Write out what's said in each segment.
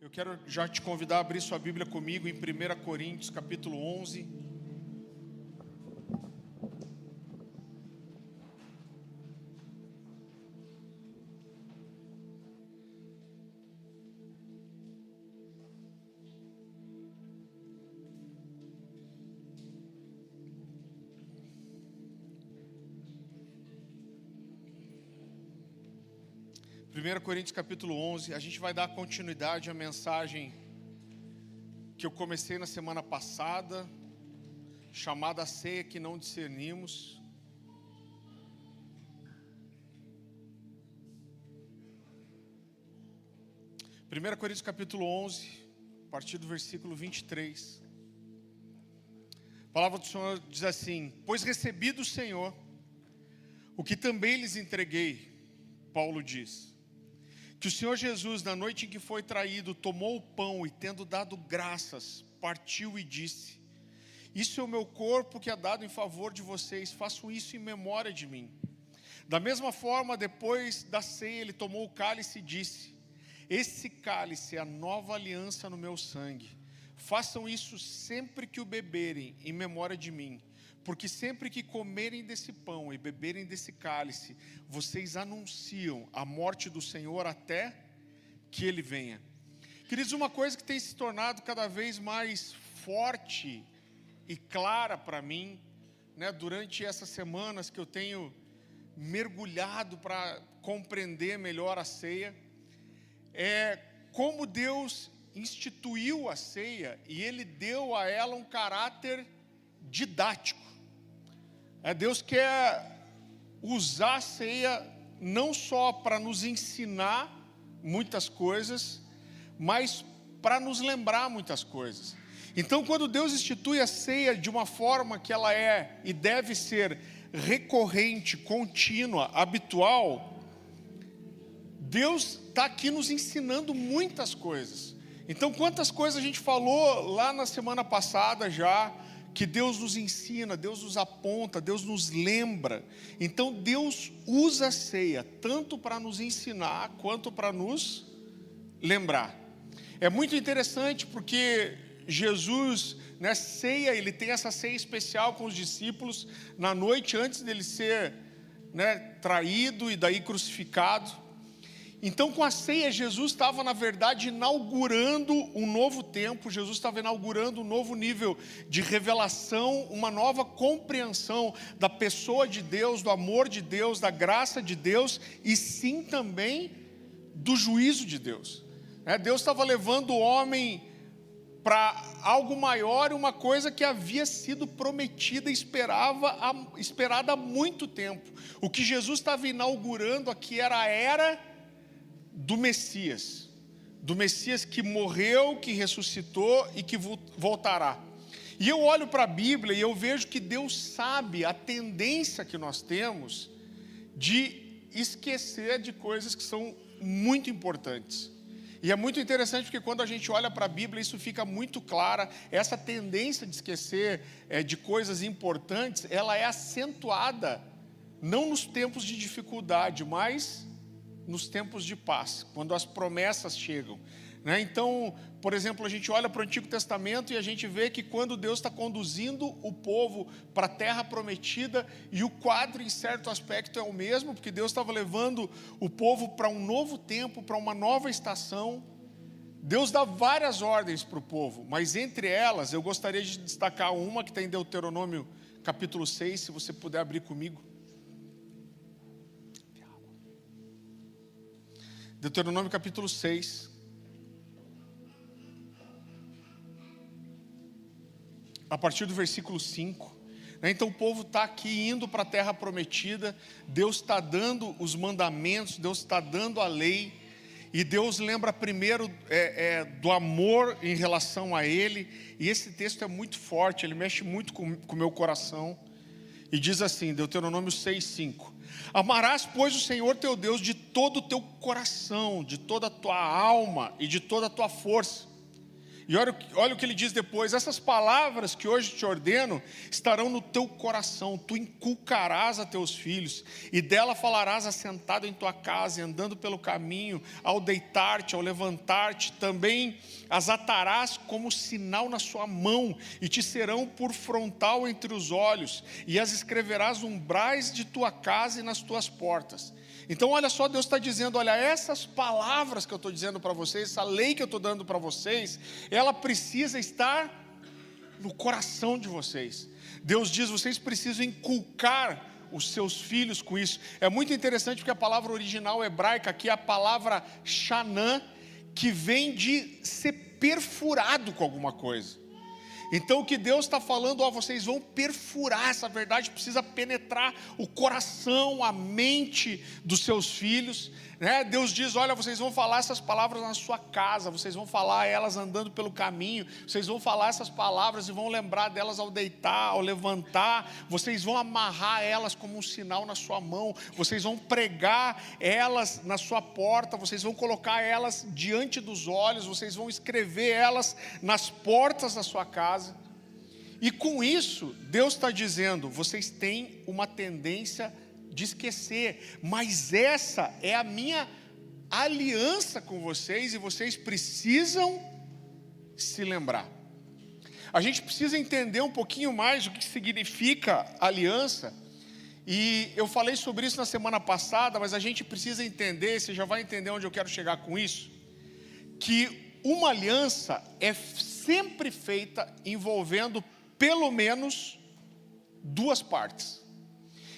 Eu quero já te convidar a abrir sua Bíblia comigo em 1 Coríntios, capítulo 11. Primeiro Coríntios capítulo 11, a gente vai dar continuidade à mensagem que eu comecei na semana passada, chamada A Ceia que Não Discernimos. Primeiro Coríntios capítulo 11, a partir do versículo 23. A palavra do Senhor diz assim: Pois recebi do Senhor o que também lhes entreguei, Paulo diz, que o Senhor Jesus, na noite em que foi traído, tomou o pão e, tendo dado graças, partiu e disse: Isso é o meu corpo que é dado em favor de vocês, façam isso em memória de mim. Da mesma forma, depois da ceia, ele tomou o cálice e disse: Esse cálice é a nova aliança no meu sangue. Façam isso sempre que o beberem, em memória de mim. Porque sempre que comerem desse pão e beberem desse cálice, vocês anunciam a morte do Senhor até que Ele venha. Queridos, uma coisa que tem se tornado cada vez mais forte e clara para mim, durante essas semanas que eu tenho mergulhado para compreender melhor a ceia, é como Deus instituiu a ceia e Ele deu a ela um caráter didático. Deus quer usar a ceia não só para nos ensinar muitas coisas, mas para nos lembrar muitas coisas. Então, quando Deus institui a ceia de uma forma que ela é e deve ser recorrente, contínua, habitual, Deus está aqui nos ensinando muitas coisas. Então, quantas coisas a gente falou lá na semana passada já, que Deus nos ensina, Deus nos aponta, Deus nos lembra. Então Deus usa a ceia tanto para nos ensinar quanto para nos lembrar. É muito interessante porque Jesus, ceia, ele tem essa ceia especial com os discípulos na noite antes dele ser traído e daí crucificado. Então, com a ceia, Jesus estava, na verdade, inaugurando um novo tempo. Jesus estava inaugurando um novo nível de revelação, uma nova compreensão da pessoa de Deus, do amor de Deus, da graça de Deus, e sim também do juízo de Deus. Deus estava levando o homem para algo maior, uma coisa que havia sido prometida e esperada há muito tempo. O que Jesus estava inaugurando aqui era a era do Messias que morreu, que ressuscitou e que voltará. E eu olho para a Bíblia e eu vejo que Deus sabe a tendência que nós temos de esquecer de coisas que são muito importantes. E é muito interessante porque quando a gente olha para a Bíblia, isso fica muito clara. Essa tendência de esquecer de coisas importantes, ela é acentuada não nos tempos de dificuldade, mas nos tempos de paz, quando as promessas chegam. Então, por exemplo, a gente olha para o Antigo Testamento e a gente vê que quando Deus está conduzindo o povo para a terra prometida, e o quadro em certo aspecto é o mesmo, porque Deus estava levando o povo para um novo tempo, para uma nova estação. Deus dá várias ordens para o povo, mas entre elas eu gostaria de destacar uma que está em Deuteronômio capítulo 6, se você puder abrir comigo. Deuteronômio capítulo 6, a partir do versículo 5. Então o povo está aqui indo para a terra prometida, Deus está dando os mandamentos, Deus está dando a lei, e Deus lembra primeiro do amor em relação a Ele, e esse texto é muito forte, ele mexe muito com o meu coração, e diz assim, Deuteronômio 6, 5. Amarás, pois, o Senhor teu Deus de todo o teu coração, de toda a tua alma e de toda a tua força. E olha o que ele diz depois: essas palavras que hoje te ordeno estarão no teu coração, tu inculcarás a teus filhos, e dela falarás assentado em tua casa, e andando pelo caminho, ao deitar-te, ao levantar-te, também as atarás como sinal na sua mão, e te serão por frontal entre os olhos, e as escreverás nos umbrais de tua casa e nas tuas portas. Então olha só, Deus está dizendo, olha, essas palavras que eu estou dizendo para vocês, essa lei que eu estou dando para vocês, ela precisa estar no coração de vocês. Deus diz, vocês precisam inculcar os seus filhos com isso. É muito interessante porque a palavra original hebraica aqui é a palavra shanã, que vem de ser perfurado com alguma coisa. Então o que Deus está falando, ó, vocês vão perfurar essa verdade, precisa penetrar o coração, a mente dos seus filhos, né? Deus diz, olha, vocês vão falar essas palavras na sua casa, vocês vão falar elas andando pelo caminho, vocês vão falar essas palavras e vão lembrar delas ao deitar, ao levantar, vocês vão amarrar elas como um sinal na sua mão, vocês vão pregar elas na sua porta, vocês vão colocar elas diante dos olhos, vocês vão escrever elas nas portas da sua casa. E com isso, Deus está dizendo, vocês têm uma tendência de esquecer, mas essa é a minha aliança com vocês e vocês precisam se lembrar. A gente precisa entender um pouquinho mais o que significa aliança, e eu falei sobre isso na semana passada, mas a gente precisa entender, você já vai entender onde eu quero chegar com isso, que uma aliança é sempre feita envolvendo pelo menos duas partes.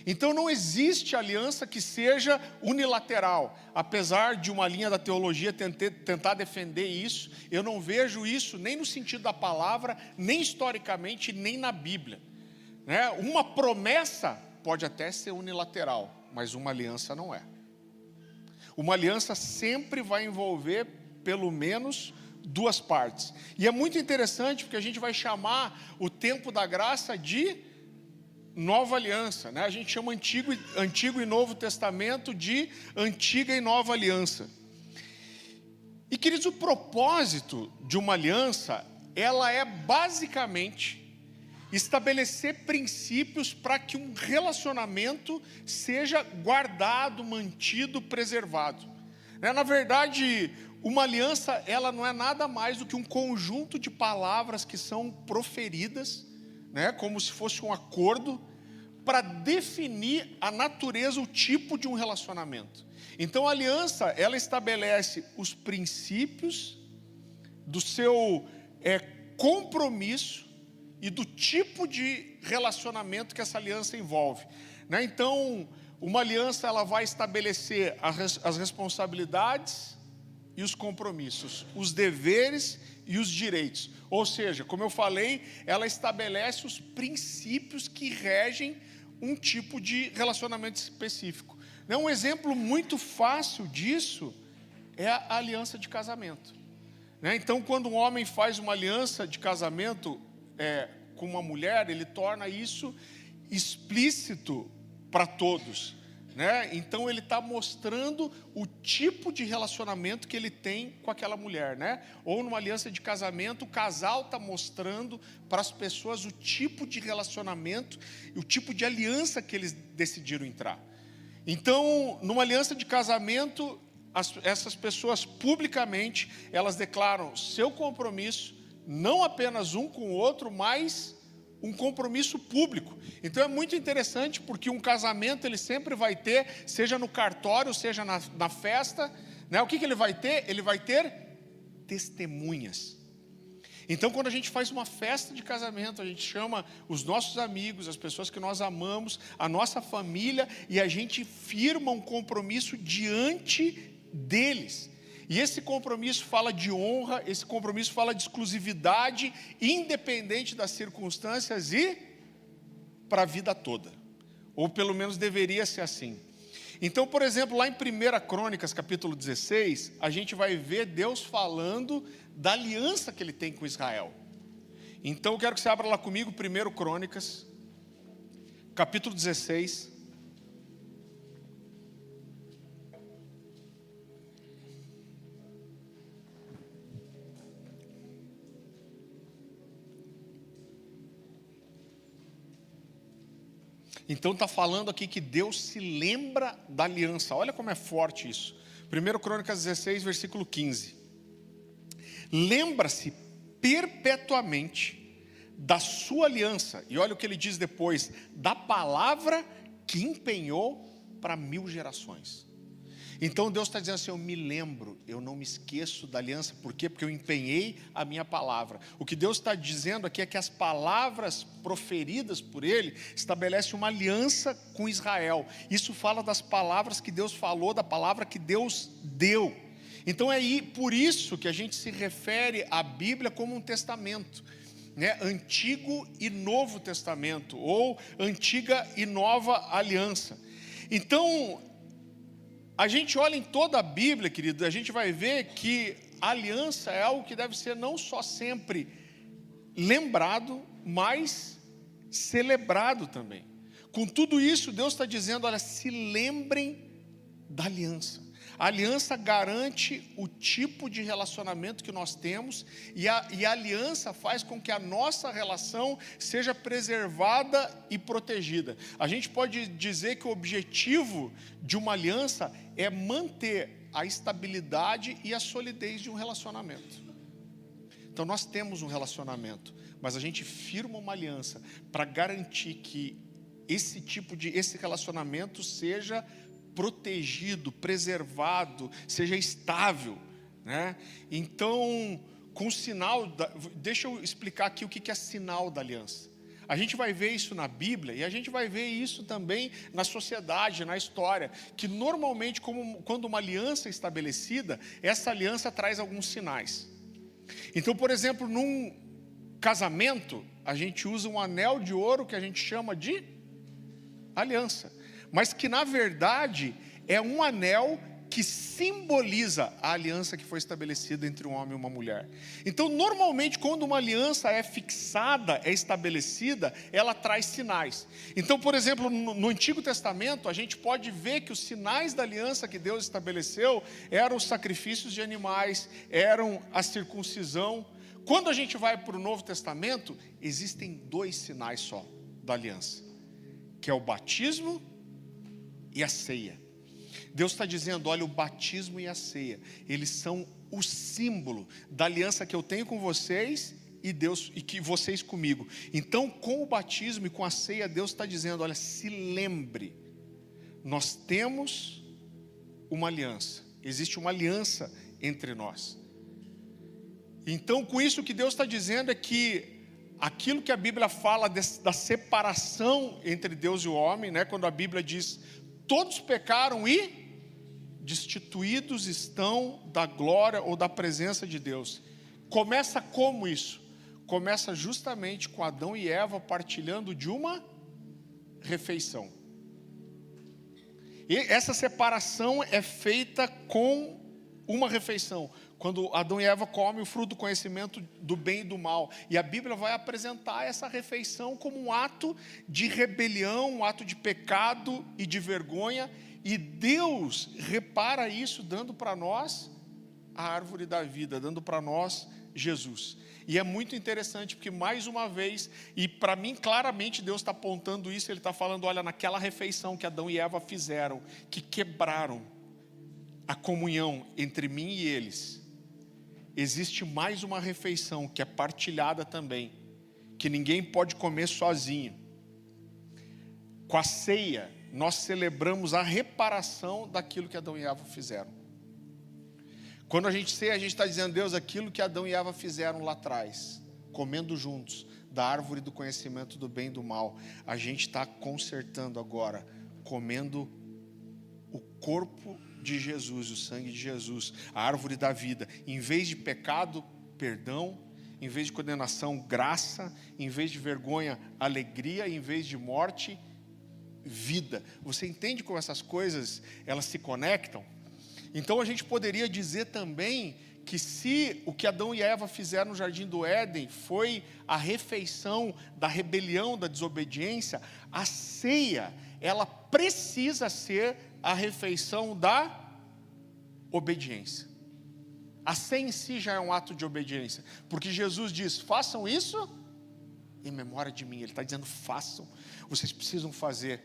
Então não existe aliança que seja unilateral. Apesar de uma linha da teologia tentar defender isso, eu não vejo isso nem no sentido da palavra, nem historicamente, nem na Bíblia, né? Uma promessa pode até ser unilateral, mas uma aliança não é. Uma aliança sempre vai envolver pelo menos duas partes. E é muito interessante porque a gente vai chamar o tempo da graça de nova aliança, né? A gente chama Antigo e Novo Testamento de Antiga e Nova Aliança. E queridos, o propósito de uma aliança, ela é basicamente estabelecer princípios para que um relacionamento seja guardado, mantido, preservado. Na verdade, uma aliança, ela não é nada mais do que um conjunto de palavras que são proferidas, né, como se fosse um acordo, para definir a natureza, o tipo de um relacionamento. Então a aliança, ela estabelece os princípios do seu compromisso e do tipo de relacionamento que essa aliança envolve, né? Então, uma aliança, ela vai estabelecer as responsabilidades e os compromissos, os deveres e os direitos. Ou seja, como eu falei, ela estabelece os princípios que regem um tipo de relacionamento específico. Um exemplo muito fácil disso é a aliança de casamento. Então, quando um homem faz uma aliança de casamento com uma mulher, ele torna isso explícito para todos, né? Então ele está mostrando o tipo de relacionamento que ele tem com aquela mulher, né? Ou numa aliança de casamento, o casal está mostrando para as pessoas o tipo de relacionamento e o tipo de aliança que eles decidiram entrar. Então, numa aliança de casamento, essas pessoas publicamente, elas declaram seu compromisso, não apenas um com o outro, mas um compromisso público. Então é muito interessante porque um casamento ele sempre vai ter, seja no cartório, seja na festa, né? O que ele vai ter? Ele vai ter testemunhas. Então quando a gente faz uma festa de casamento, a gente chama os nossos amigos, as pessoas que nós amamos, a nossa família, e a gente firma um compromisso diante deles. E esse compromisso fala de honra, esse compromisso fala de exclusividade, independente das circunstâncias e para a vida toda. Ou pelo menos deveria ser assim. Então, por exemplo, lá em 1 Crônicas, capítulo 16, a gente vai ver Deus falando da aliança que ele tem com Israel. Então, eu quero que você abra lá comigo, 1 Crônicas, capítulo 16. Então está falando aqui que Deus se lembra da aliança. Olha como é forte isso. 1 Crônicas 16, versículo 15. Lembra-se perpetuamente da sua aliança. E olha o que ele diz depois: da palavra que empenhou para 1000 gerações. Então Deus está dizendo assim: eu me lembro, eu não me esqueço da aliança. Por quê? Porque eu empenhei a minha palavra. O que Deus está dizendo aqui é que as palavras proferidas por Ele estabelecem uma aliança com Israel. Isso fala das palavras que Deus falou, da palavra que Deus deu. Então é por isso que a gente se refere à Bíblia como um testamento, né? Antigo e Novo Testamento, ou Antiga e Nova Aliança. Então, a gente olha em toda a Bíblia, querido, a gente vai ver que a aliança é algo que deve ser não só sempre lembrado, mas celebrado também. Com tudo isso, Deus está dizendo: olha, se lembrem da aliança. A aliança garante o tipo de relacionamento que nós temos, e a aliança faz com que a nossa relação seja preservada e protegida. A gente pode dizer que o objetivo de uma aliança é manter a estabilidade e a solidez de um relacionamento. Então nós temos um relacionamento, mas a gente firma uma aliança para garantir que esse relacionamento seja protegido, preservado, seja estável, né? Então, com o sinal, deixa eu explicar aqui o que é sinal da aliança. A gente vai ver isso na Bíblia, e a gente vai ver isso também na sociedade, na história, que normalmente, quando uma aliança é estabelecida, essa aliança traz alguns sinais. Então, por exemplo, num casamento, a gente usa um anel de ouro que a gente chama de aliança, mas que na verdade é um anel que simboliza a aliança que foi estabelecida entre um homem e uma mulher. Então, normalmente, quando uma aliança é fixada, é estabelecida, ela traz sinais. Então, por exemplo, no Antigo Testamento, a gente pode ver que os sinais da aliança que Deus estabeleceu eram os sacrifícios de animais, eram a circuncisão. Quando a gente vai para o Novo Testamento, existem 2 sinais só da aliança, que é o batismo e a ceia. Deus está dizendo: olha, o batismo e a ceia, eles são o símbolo da aliança que eu tenho com vocês e Deus, e que vocês comigo. Então, com o batismo e com a ceia, Deus está dizendo: olha, se lembre, nós temos uma aliança, existe uma aliança entre nós. Então, com isso, o que Deus está dizendo é que aquilo que a Bíblia fala da separação entre Deus e o homem, né? Quando a Bíblia diz: todos pecaram e destituídos estão da glória ou da presença de Deus. Começa como isso? Começa justamente com Adão e Eva partilhando de uma refeição. E essa separação é feita com uma refeição, quando Adão e Eva comem o fruto do conhecimento do bem e do mal. E a Bíblia vai apresentar essa refeição como um ato de rebelião, um ato de pecado e de vergonha. E Deus repara isso dando para nós a árvore da vida, dando para nós Jesus. E é muito interessante porque, mais uma vez, e para mim claramente Deus está apontando isso, Ele está falando: olha, naquela refeição que Adão e Eva fizeram, que quebraram a comunhão entre mim e eles, existe mais uma refeição que é partilhada também, que ninguém pode comer sozinho. Com a ceia, nós celebramos a reparação daquilo que Adão e Eva fizeram. Quando a gente ceia, a gente está dizendo: Deus, aquilo que Adão e Eva fizeram lá atrás, comendo juntos da árvore do conhecimento do bem e do mal, a gente está consertando agora, comendo o corpo de Jesus, o sangue de Jesus, a árvore da vida. Em vez de pecado, perdão; em vez de condenação, graça; em vez de vergonha, alegria; em vez de morte, vida. Você entende como essas coisas, elas se conectam? Então a gente poderia dizer também que, se o que Adão e Eva fizeram no Jardim do Éden foi a refeição da rebelião, da desobediência, a ceia, ela precisa ser a refeição da obediência. A ceia em si já é um ato de obediência, porque Jesus diz: façam isso em memória de mim. Ele está dizendo, façam. Vocês precisam fazer.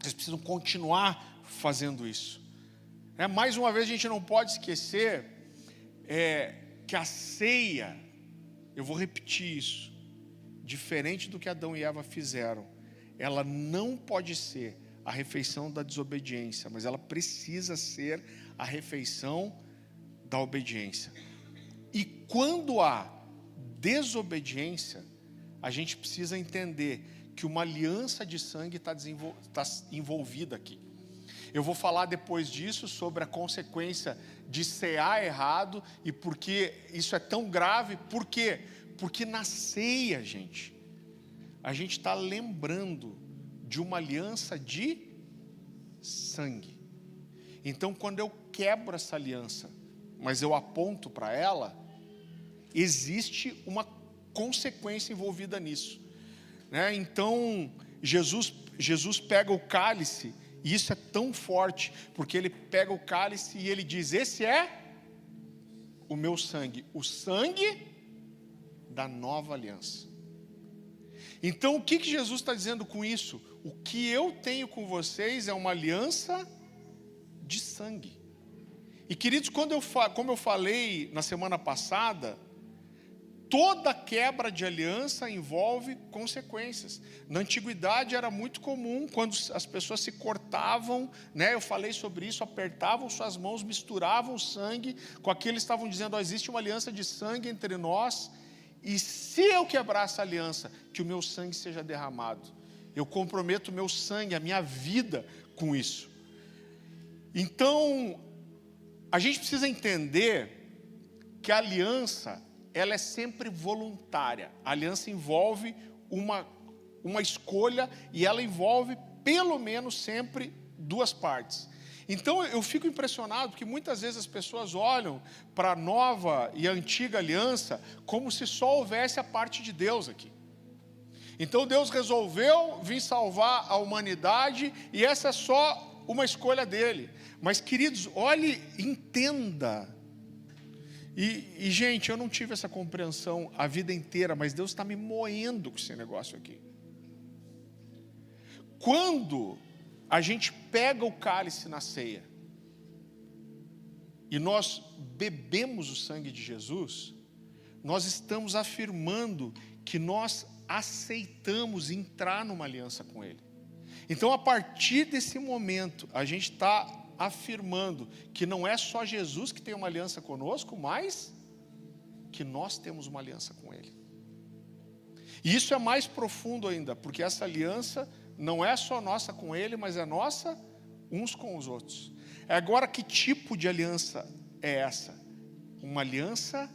Vocês precisam continuar fazendo isso. Mais uma vez, a gente não pode esquecer que a ceia, eu vou repetir isso, diferente do que Adão e Eva fizeram, ela não pode ser a refeição da desobediência, mas ela precisa ser a refeição da obediência. E quando há desobediência, a gente precisa entender que uma aliança de sangue está envolvida aqui. Eu vou falar depois disso sobre a consequência de cear errado e por que isso é tão grave. Por quê? Porque na ceia, a gente está lembrando de uma aliança de sangue. Então, quando eu quebro essa aliança, mas eu aponto para ela, existe uma consequência envolvida nisso. Então, Jesus pega o cálice, e isso é tão forte, porque ele pega o cálice e ele diz, esse é o meu sangue, o sangue da nova aliança. Então, o que Jesus está dizendo com isso? O que eu tenho com vocês é uma aliança de sangue. E queridos, como eu falei na semana passada, toda quebra de aliança envolve consequências. Na antiguidade era muito comum, quando as pessoas se cortavam, eu falei sobre isso, apertavam suas mãos, misturavam o sangue com aquilo, estavam dizendo, existe uma aliança de sangue entre nós, e se eu quebrar essa aliança, que o meu sangue seja derramado. Eu comprometo o meu sangue, a minha vida com isso. Então, a gente precisa entender que a aliança, ela é sempre voluntária. A aliança envolve uma escolha e ela envolve pelo menos sempre duas partes. Então eu fico impressionado porque muitas vezes as pessoas olham para a nova e a antiga aliança como se só houvesse a parte de Deus aqui. Então Deus resolveu vir salvar a humanidade e essa é só uma escolha dele. Mas queridos, olhe, entenda. E gente, eu não tive essa compreensão a vida inteira, mas Deus está me moendo com esse negócio aqui. Quando a gente pega o cálice na ceia e nós bebemos o sangue de Jesus, nós estamos afirmando que nós aceitamos entrar numa aliança com Ele. Então, a partir desse momento, a gente está afirmando que não é só Jesus que tem uma aliança conosco, mas que nós temos uma aliança com Ele. E isso é mais profundo ainda, porque essa aliança não é só nossa com Ele, mas é nossa uns com os outros. Agora, que tipo de aliança é essa? Uma aliança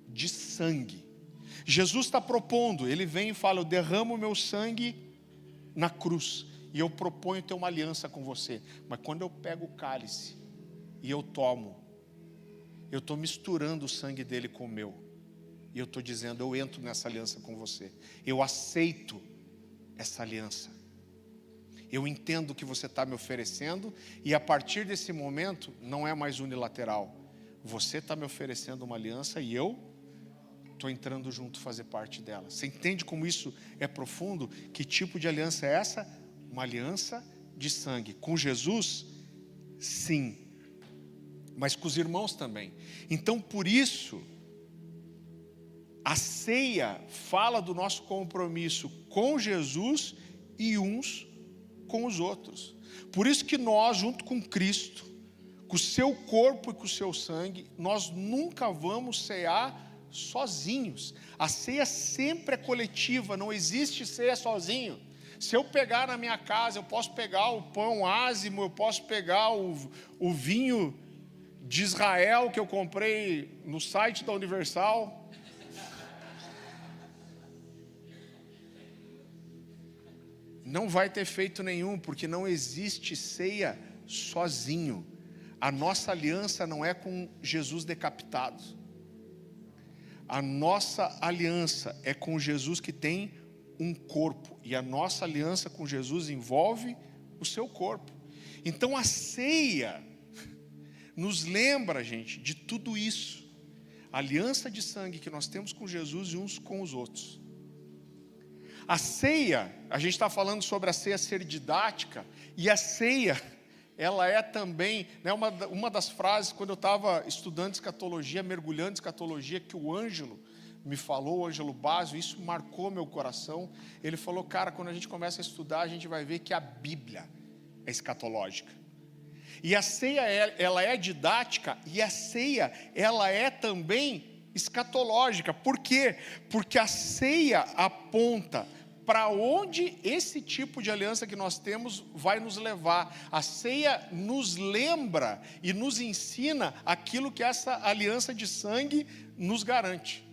de sangue. Jesus está propondo, Ele vem e fala, eu derramo o meu sangue na cruz, e eu proponho ter uma aliança com você. Mas quando eu pego o cálice e eu tomo, eu estou misturando o sangue dele com o meu. E eu estou dizendo, eu entro nessa aliança com você. Eu aceito essa aliança. Eu entendo o que você está me oferecendo. E a partir desse momento, não é mais unilateral. Você está me oferecendo uma aliança e eu estou entrando junto fazer parte dela. Você entende como isso é profundo? Que tipo de aliança é essa? Uma aliança de sangue. Com Jesus, sim. Mas com os irmãos também. Então, por isso, a ceia fala do nosso compromisso com Jesus e uns com os outros. Por isso que nós, junto com Cristo, com o seu corpo e com o seu sangue, nós nunca vamos cear sozinhos. A ceia sempre é coletiva, não existe ceia sozinho. Se eu pegar na minha casa, eu posso pegar o pão ázimo, eu posso pegar o vinho de Israel que eu comprei no site da Universal. Não vai ter efeito nenhum, porque não existe ceia sozinho. A nossa aliança não é com Jesus decapitado. A nossa aliança é com Jesus que tem um corpo, e a nossa aliança com Jesus envolve o seu corpo. Então a ceia nos lembra, gente, de tudo isso. A aliança de sangue que nós temos com Jesus e uns com os outros. A ceia, a gente está falando sobre a ceia ser didática, e a ceia, ela é também, né, uma das frases, quando eu estava estudando escatologia, mergulhando em escatologia, que o Ângelo me falou, o Ângelo Basio, isso marcou meu coração. Ele falou, cara, quando a gente começa a estudar, a gente vai ver que a Bíblia é escatológica. E a ceia, ela é didática, e a ceia, ela é também escatológica. Por quê? Porque a ceia aponta para onde esse tipo de aliança que nós temos vai nos levar. A ceia nos lembra e nos ensina aquilo que essa aliança de sangue nos garante.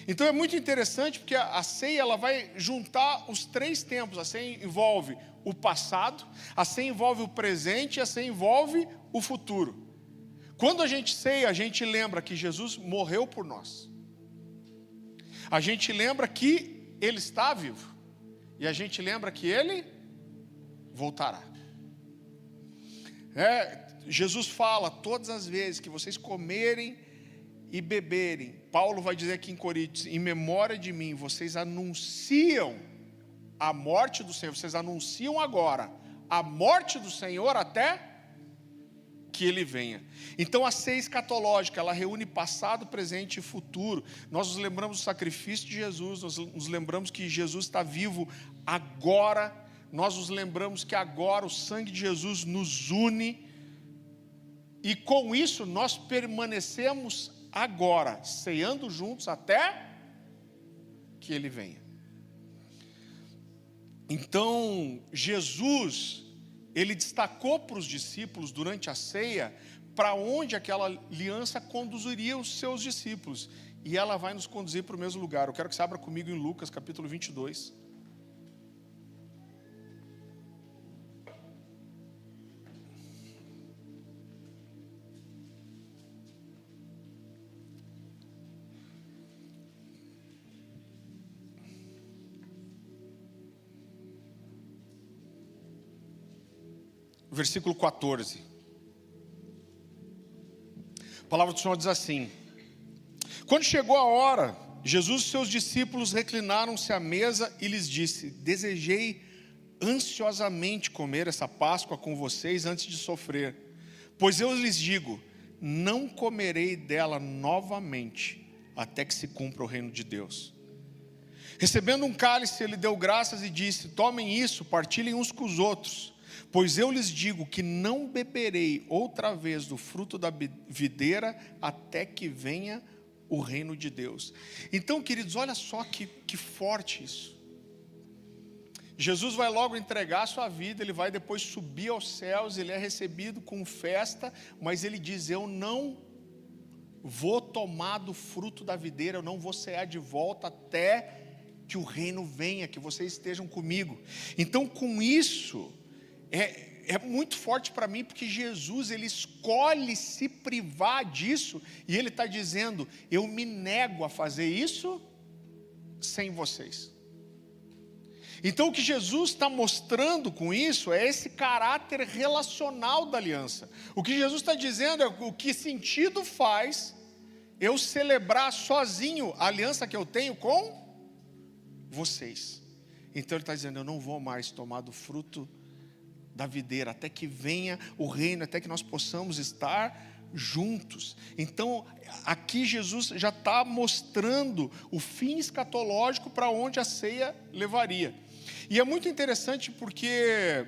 Então é muito interessante, porque a ceia, ela vai juntar os três tempos. A ceia envolve o passado, a ceia envolve o presente e a ceia envolve o futuro. Quando a gente ceia, a gente lembra que Jesus morreu por nós. A gente lembra que Ele está vivo. E a gente lembra que Ele voltará. Jesus fala todas as vezes que vocês comerem e beberem, Paulo vai dizer aqui em Coríntios, em memória de mim, vocês anunciam a morte do Senhor, vocês anunciam agora a morte do Senhor até que Ele venha. Então a ceia escatológica, ela reúne passado, presente e futuro. Nós nos lembramos do sacrifício de Jesus, nós nos lembramos que Jesus está vivo agora, nós nos lembramos que agora o sangue de Jesus nos une, e com isso nós permanecemos agora, ceando juntos até que Ele venha. Então, Jesus, Ele destacou para os discípulos durante a ceia, para onde aquela aliança conduziria os seus discípulos. E ela vai nos conduzir para o mesmo lugar. Eu quero que você abra comigo em Lucas capítulo 22. Versículo 14. A palavra do Senhor diz assim: quando chegou a hora, Jesus e seus discípulos reclinaram-se à mesa e lhes disse: desejei ansiosamente comer essa Páscoa com vocês antes de sofrer, pois eu lhes digo, não comerei dela novamente, até que se cumpra o reino de Deus. Recebendo um cálice, ele deu graças e disse: tomem isso, partilhem uns com os outros, pois eu lhes digo que não beberei outra vez do fruto da videira, até que venha o reino de Deus. Então, queridos, olha só que forte isso. Jesus vai logo entregar a sua vida, Ele vai depois subir aos céus, Ele é recebido com festa, mas Ele diz: eu não vou tomar do fruto da videira, eu não vou cear de volta até que o reino venha, que vocês estejam comigo. Então, com isso, é muito forte para mim, porque Jesus, Ele escolhe se privar disso, e Ele está dizendo: eu me nego a fazer isso sem vocês. Então o que Jesus está mostrando com isso é esse caráter relacional da aliança. O que Jesus está dizendo é o que sentido faz eu celebrar sozinho a aliança que eu tenho com vocês. Então Ele está dizendo: eu não vou mais tomar do fruto da videira, até que venha o reino, até que nós possamos estar juntos. Então aqui Jesus já está mostrando o fim escatológico para onde a ceia levaria. E é muito interessante porque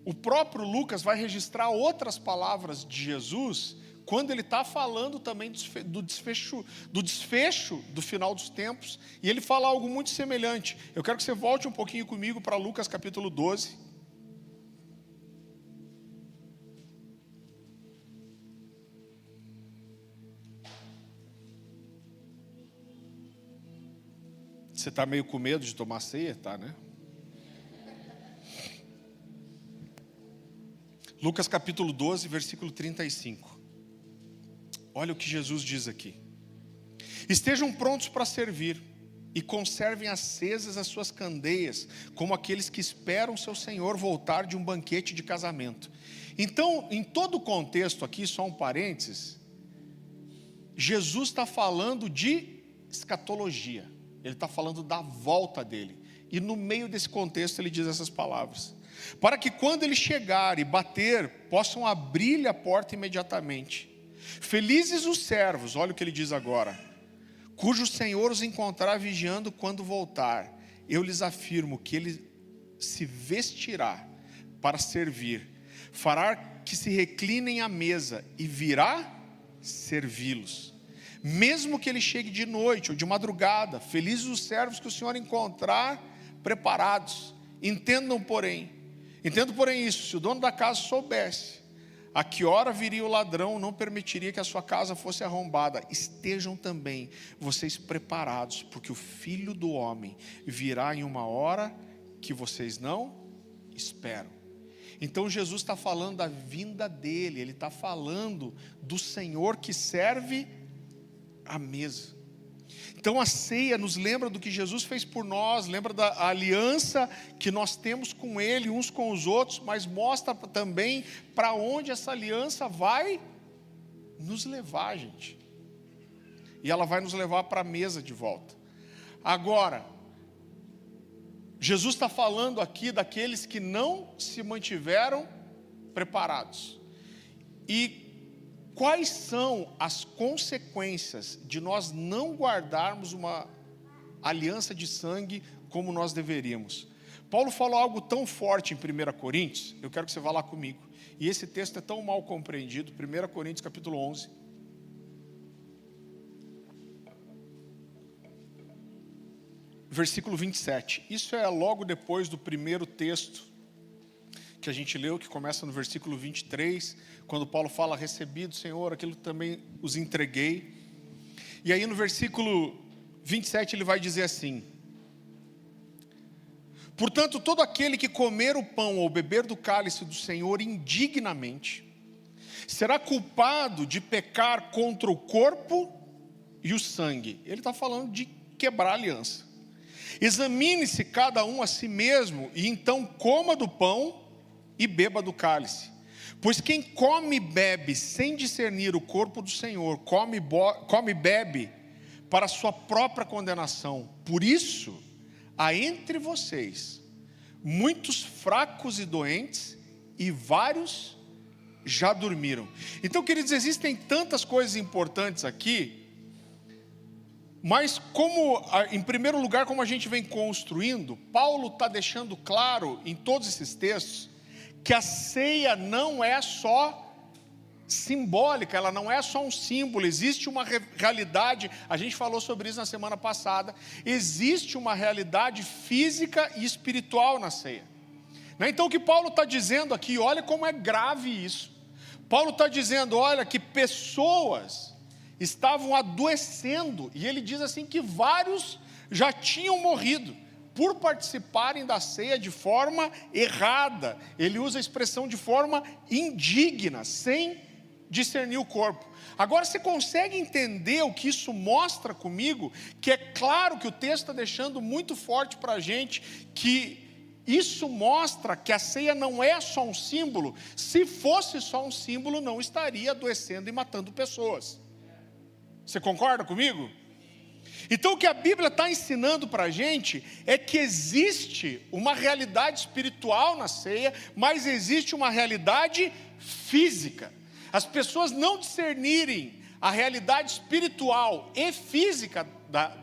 o próprio Lucas vai registrar outras palavras de Jesus, quando ele está falando também do desfecho do final dos tempos, e ele fala algo muito semelhante. Eu quero que você volte um pouquinho comigo para Lucas capítulo 12. Você está meio com medo de tomar ceia, tá, né? Lucas capítulo 12, versículo 35. Olha o que Jesus diz aqui: estejam prontos para servir, e conservem acesas as suas candeias, como aqueles que esperam seu Senhor voltar de um banquete de casamento. Então, em todo o contexto aqui, só um parênteses, Jesus está falando de escatologia. Ele está falando da volta dele. E no meio desse contexto ele diz essas palavras: para que quando ele chegar e bater, possam abrir-lhe a porta imediatamente. Felizes os servos, olha o que ele diz agora, cujo Senhor os encontrar vigiando quando voltar. Eu lhes afirmo que ele se vestirá para servir, fará que se reclinem à mesa e virá servi-los. Mesmo que ele chegue de noite ou de madrugada, felizes os servos que o Senhor encontrar preparados. Entendo, porém isso: se o dono da casa soubesse a que hora viria o ladrão, não permitiria que a sua casa fosse arrombada. Estejam também vocês preparados, porque o Filho do Homem virá em uma hora que vocês não esperam. Então Jesus está falando da vinda dele, ele está falando do Senhor que serve a mesa. Então a ceia nos lembra do que Jesus fez por nós, lembra da aliança que nós temos com Ele, uns com os outros, mas mostra também para onde essa aliança vai nos levar, gente. E ela vai nos levar para a mesa de volta. Agora, Jesus está falando aqui daqueles que não se mantiveram preparados. E quais são as consequências de nós não guardarmos uma aliança de sangue como nós deveríamos? Paulo falou algo tão forte em 1 Coríntios, eu quero que você vá lá comigo. E esse texto é tão mal compreendido, 1 Coríntios capítulo 11. Versículo 27. Isso é logo depois do primeiro texto que a gente leu, que começa no versículo 23, quando Paulo fala: recebi do Senhor aquilo que também os entreguei. E aí no versículo 27 ele vai dizer assim: portanto, todo aquele que comer o pão ou beber do cálice do Senhor indignamente, será culpado de pecar contra o corpo e o sangue. Ele está falando de quebrar a aliança. Examine-se cada um a si mesmo, e então coma do pão e beba do cálice. Pois quem come e bebe sem discernir o corpo do Senhor, come e bebe para a sua própria condenação. Por isso, há entre vocês muitos fracos e doentes, e vários já dormiram. Então, queridos, existem tantas coisas importantes aqui, mas como, em primeiro lugar, como a gente vem construindo, Paulo está deixando claro em todos esses textos, que a ceia não é só simbólica, ela não é só um símbolo, existe uma realidade, a gente falou sobre isso na semana passada, existe uma realidade física e espiritual na ceia. Então o que Paulo está dizendo aqui, olha como é grave isso. Paulo está dizendo, olha, que pessoas estavam adoecendo, e ele diz assim que vários já tinham morrido por participarem da ceia de forma errada. Ele usa a expressão de forma indigna, sem discernir o corpo. Agora você consegue entender o que isso mostra comigo? Que é claro que o texto está deixando muito forte para a gente, que isso mostra que a ceia não é só um símbolo. Se fosse só um símbolo, não estaria adoecendo e matando pessoas. Você concorda comigo? Então o que a Bíblia está ensinando para a gente é que existe uma realidade espiritual na ceia, mas existe uma realidade física. As pessoas não discernirem a realidade espiritual e física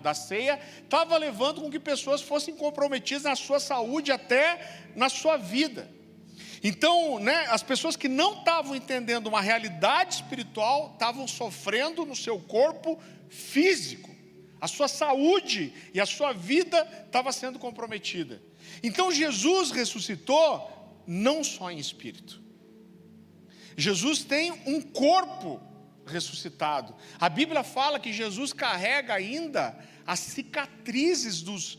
da ceia, estava levando com que pessoas fossem comprometidas na sua saúde, até na sua vida. Então, as pessoas que não estavam entendendo uma realidade espiritual, estavam sofrendo no seu corpo físico. A sua saúde e a sua vida estava sendo comprometida. Então Jesus ressuscitou não só em espírito. Jesus tem um corpo ressuscitado. A Bíblia fala que Jesus carrega ainda as cicatrizes dos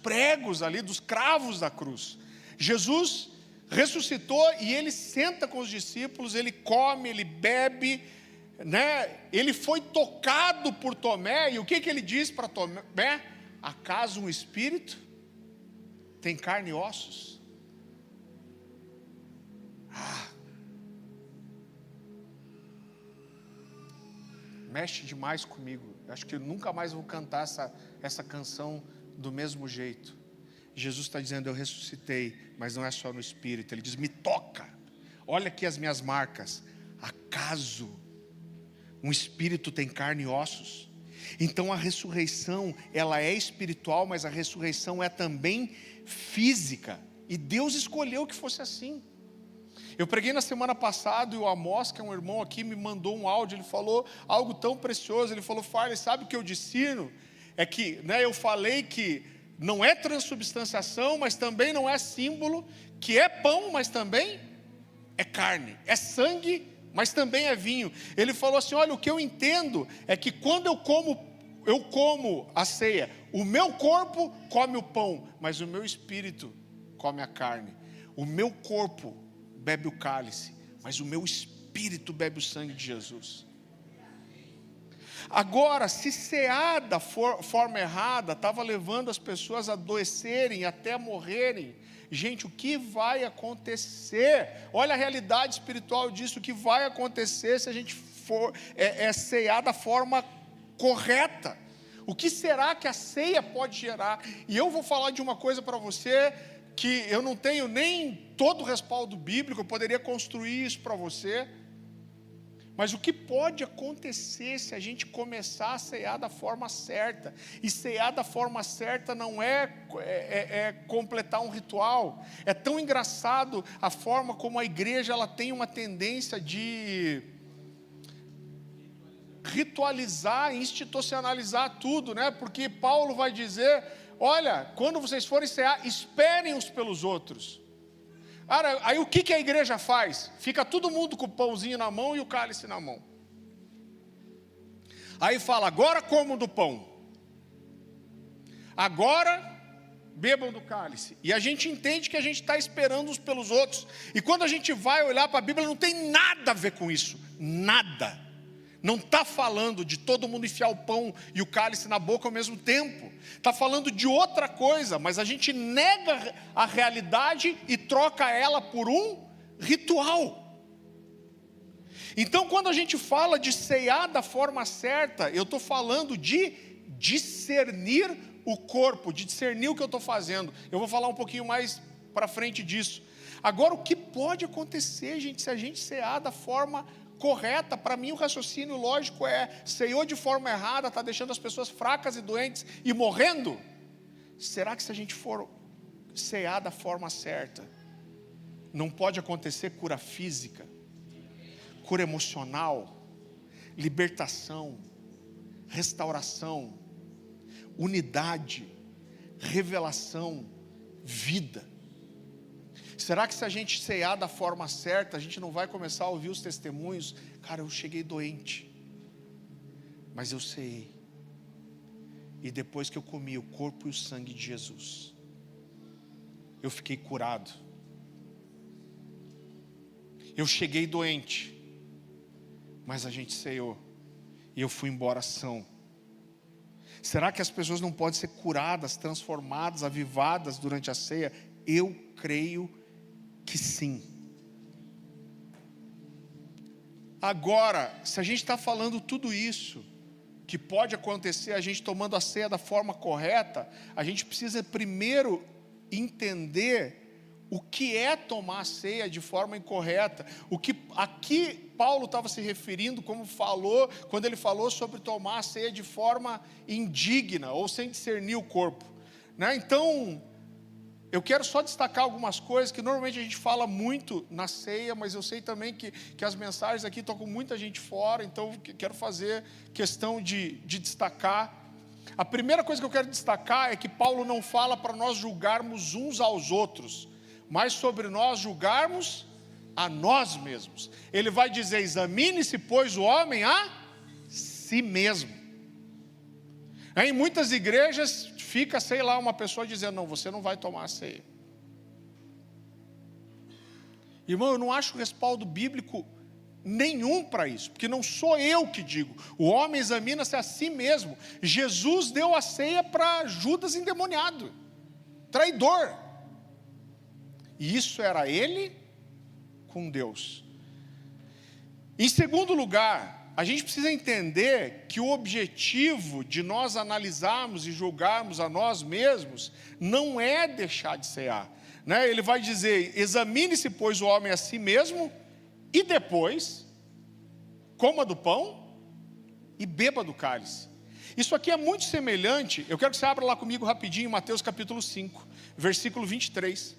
pregos ali, dos cravos da cruz. Jesus ressuscitou e ele senta com os discípulos, ele come, ele bebe, ele foi tocado por Tomé, e o que ele diz para Tomé? Acaso um espírito tem carne e ossos? Mexe demais comigo. Acho que eu nunca mais vou cantar essa canção do mesmo jeito. Jesus está dizendo, eu ressuscitei, mas não é só no espírito. Ele diz, me toca, olha aqui as minhas marcas. Acaso um espírito tem carne e ossos? Então a ressurreição, ela é espiritual, mas a ressurreição é também física. E Deus escolheu que fosse assim. Eu preguei na semana passada e o Amós, que é um irmão aqui, me mandou um áudio. Ele falou algo tão precioso. Ele falou, Farley, sabe o que eu discerno? É que, eu falei que não é transubstanciação, mas também não é símbolo, que é pão, mas também é carne, é sangue, mas também é vinho. Ele falou assim, olha, o que eu entendo é que quando eu como a ceia, o meu corpo come o pão, mas o meu espírito come a carne. O meu corpo bebe o cálice, mas o meu espírito bebe o sangue de Jesus. Agora, se cear da forma errada, estava levando as pessoas a adoecerem, até morrerem. Gente, o que vai acontecer? Olha a realidade espiritual disso. O que vai acontecer se a gente for cear da forma correta? O que será que a ceia pode gerar? E eu vou falar de uma coisa para você, que eu não tenho nem todo o respaldo bíblico, eu poderia construir isso para você. Mas o que pode acontecer se a gente começar a cear da forma certa? E cear da forma certa não é completar um ritual. É tão engraçado a forma como a igreja ela tem uma tendência de ritualizar, institucionalizar tudo, né? Porque Paulo vai dizer, olha, quando vocês forem cear, esperem uns pelos outros. Cara, aí o que a igreja faz? Fica todo mundo com o pãozinho na mão e o cálice na mão. Aí fala, agora comam do pão. Agora bebam do cálice. E a gente entende que a gente está esperando uns pelos outros. E quando a gente vai olhar para a Bíblia, não tem nada a ver com isso. Nada. Não está falando de todo mundo enfiar o pão e o cálice na boca ao mesmo tempo. Está falando de outra coisa, mas a gente nega a realidade e troca ela por um ritual. Então, quando a gente fala de cear da forma certa, eu estou falando de discernir o corpo, de discernir o que eu estou fazendo. Eu vou falar um pouquinho mais para frente disso. Agora, o que pode acontecer, gente, se a gente cear da forma correta? Para mim o raciocínio lógico ceou de forma errada, está deixando as pessoas fracas e doentes e morrendo. Será que se a gente for cear da forma certa, não pode acontecer cura física, cura emocional, libertação, restauração, unidade, revelação, vida? Será que se a gente cear da forma certa, a gente não vai começar a ouvir os testemunhos? Cara, eu cheguei doente, mas eu ceei. E depois que eu comi o corpo e o sangue de Jesus, eu fiquei curado. Eu cheguei doente, mas a gente ceou. E eu fui embora são. Será que as pessoas não podem ser curadas, transformadas, avivadas durante a ceia? Eu creio que sim. Agora, se a gente está falando tudo isso, que pode acontecer a gente tomando a ceia da forma correta, a gente precisa primeiro entender o que é tomar a ceia de forma incorreta. O que aqui Paulo estava se referindo, como falou, quando ele falou sobre tomar a ceia de forma indigna, ou sem discernir o corpo, né? Então, eu quero só destacar algumas coisas que normalmente a gente fala muito na ceia, mas eu sei também que as mensagens aqui estão com muita gente fora, então quero fazer questão de destacar. A primeira coisa que eu quero destacar é que Paulo não fala para nós julgarmos uns aos outros, mas sobre nós julgarmos a nós mesmos. Ele vai dizer, examine-se, pois, o homem a si mesmo. Em muitas igrejas fica, sei lá, uma pessoa dizendo, não, você não vai tomar a ceia. Irmão, eu não acho respaldo bíblico nenhum para isso, porque não sou eu que digo. O homem examina-se a si mesmo. Jesus deu a ceia para Judas endemoniado, traidor. E isso era ele com Deus. Em segundo lugar, a gente precisa entender que o objetivo de nós analisarmos e julgarmos a nós mesmos não é deixar de cear, né? Ele vai dizer: examine-se, pois, o homem a si mesmo, e depois coma do pão e beba do cálice. Isso aqui é muito semelhante. Eu quero que você abra lá comigo rapidinho, em Mateus capítulo 5, versículo 23.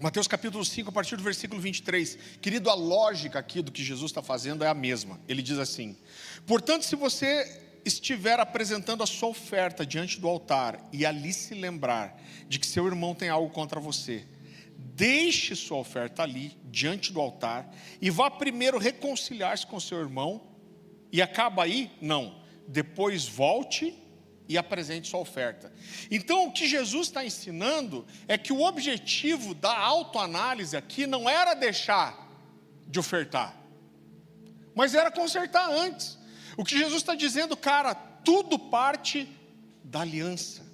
Mateus capítulo 5, a partir do versículo 23. Querido, a lógica aqui do que Jesus está fazendo é a mesma. Ele diz assim: portanto, se você estiver apresentando a sua oferta diante do altar, e ali se lembrar de que seu irmão tem algo contra você, deixe sua oferta ali, diante do altar, e vá primeiro reconciliar-se com seu irmão, e acaba aí? Não. Depois volte e apresente sua oferta. Então, o que Jesus está ensinando é que o objetivo da autoanálise aqui não era deixar de ofertar, mas era consertar antes. O que Jesus está dizendo, cara, tudo parte da aliança,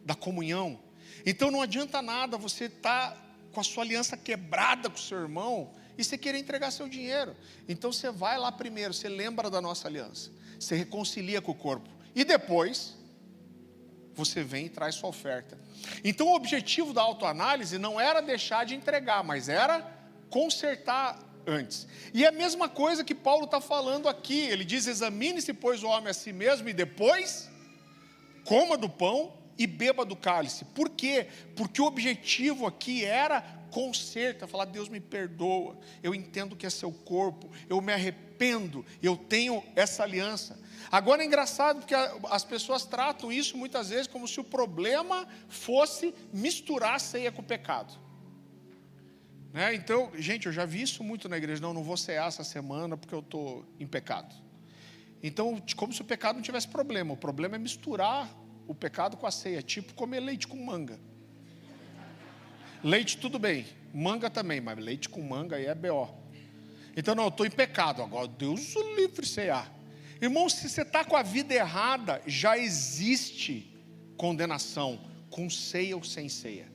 da comunhão. Então não adianta nada você estar com a sua aliança quebrada com o seu irmão e você querer entregar seu dinheiro. Então você vai lá primeiro, você lembra da nossa aliança, você reconcilia com o corpo, e depois você vem e traz sua oferta. Então o objetivo da autoanálise não era deixar de entregar, mas era consertar antes. E é a mesma coisa que Paulo está falando aqui. Ele diz: examine-se, pois, o homem a si mesmo, e depois coma do pão e beba do cálice. Por quê? Porque o objetivo aqui era conserto, falar: Deus me perdoa, eu entendo que é seu corpo, eu me arrependo, eu tenho essa aliança. Agora é engraçado porque as pessoas tratam isso muitas vezes como se o problema fosse misturar a ceia com o pecado, né? Então, gente, eu já vi isso muito na igreja: não vou cear essa semana porque eu estou em pecado. Então, como se o pecado não tivesse problema. O problema é misturar o pecado com a ceia, tipo comer leite com manga. Leite tudo bem, manga também, mas leite com manga aí é B.O. Então, não, eu estou em pecado, agora Deus o livre cear. Irmão, se você está com a vida errada, já existe condenação, com ceia ou sem ceia.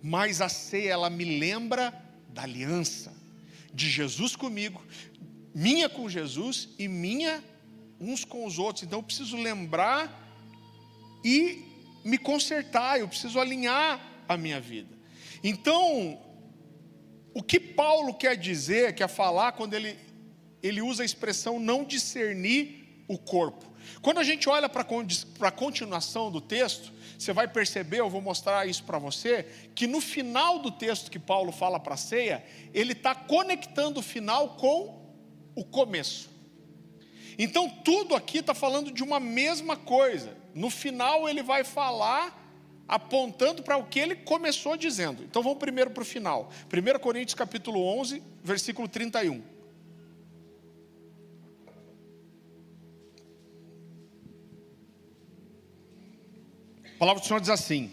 Mas a ceia, ela me lembra da aliança de Jesus comigo, minha com Jesus e minha uns com os outros. Então eu preciso lembrar e me consertar, eu preciso alinhar a minha vida. Então, o que Paulo quer dizer, quer falar quando ele usa a expressão não discernir o corpo? Quando a gente olha para a continuação do texto, você vai perceber, eu vou mostrar isso para você, que no final do texto que Paulo fala para a ceia, ele está conectando o final com o começo. Então tudo aqui está falando de uma mesma coisa. No final ele vai falar apontando para o que ele começou dizendo. Então vamos primeiro para o final. 1 Coríntios capítulo 11, versículo 31. A palavra do Senhor diz assim: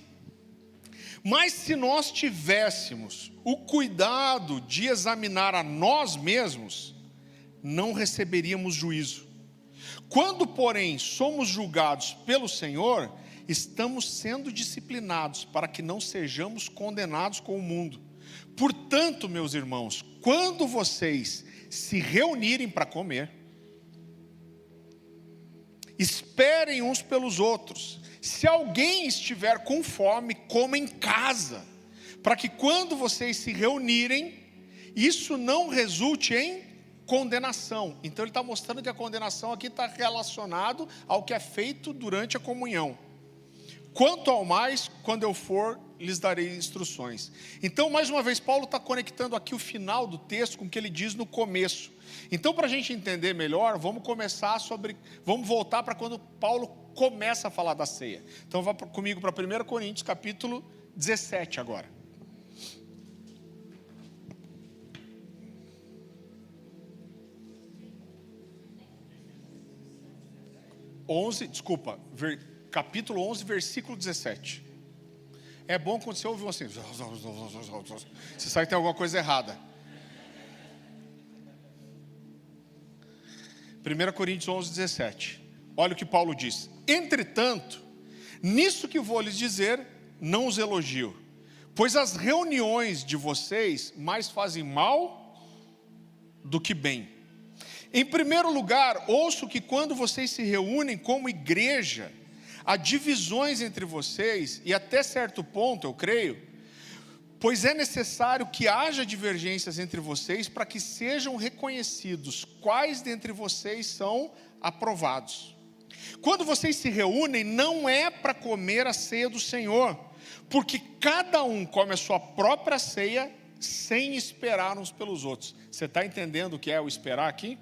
mas se nós tivéssemos o cuidado de examinar a nós mesmos, não receberíamos juízo. Quando, porém, somos julgados pelo Senhor, estamos sendo disciplinados para que não sejamos condenados com o mundo. Portanto, meus irmãos, quando vocês se reunirem para comer, esperem uns pelos outros. Se alguém estiver com fome, coma em casa, para que quando vocês se reunirem, isso não resulte em condenação. Então ele está mostrando que a condenação aqui está relacionado ao que é feito durante a comunhão. Quanto ao mais, quando eu for, lhes darei instruções. Então, mais uma vez, Paulo está conectando aqui o final do texto com o que ele diz no começo. Então, para a gente entender melhor, vamos voltar para quando Paulo começa a falar da ceia. Então vá comigo para 1 Coríntios capítulo 17 agora. Capítulo 11, versículo 17. É bom quando você ouve assim, você sabe que tem alguma coisa errada. 1 Coríntios 11, 17. Olha o que Paulo diz: entretanto, nisso que vou lhes dizer, não os elogio, pois as reuniões de vocês mais fazem mal do que bem. Em primeiro lugar, ouço que quando vocês se reúnem como igreja, há divisões entre vocês, e até certo ponto, eu creio, pois é necessário que haja divergências entre vocês para que sejam reconhecidos quais dentre vocês são aprovados. Quando vocês se reúnem, não é para comer a ceia do Senhor, porque cada um come a sua própria ceia sem esperar uns pelos outros. Você está entendendo o que é o esperar aqui?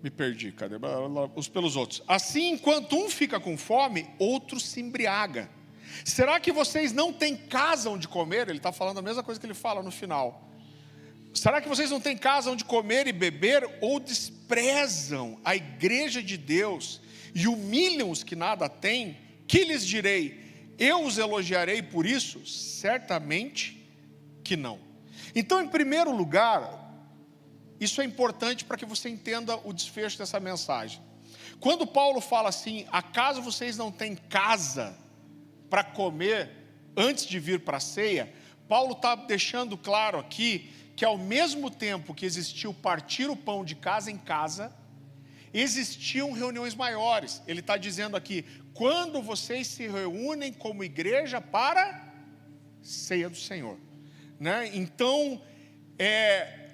Me perdi, cadê? Os pelos outros. Assim, enquanto um fica com fome, outro se embriaga. Será que vocês não têm casa onde comer? Ele está falando a mesma coisa que ele fala no final. Será que vocês não têm casa onde comer e beber? Ou desprezam a igreja de Deus e humilham os que nada têm? Que lhes direi? Eu os elogiarei por isso? Certamente que não. Então, em primeiro lugar, isso é importante para que você entenda o desfecho dessa mensagem. Quando Paulo fala assim: acaso vocês não têm casa para comer antes de vir para a ceia? Paulo está deixando claro aqui que ao mesmo tempo que existiu partir o pão de casa em casa, existiam reuniões maiores. Ele está dizendo aqui: quando vocês se reúnem como igreja para ceia do Senhor, né? Então,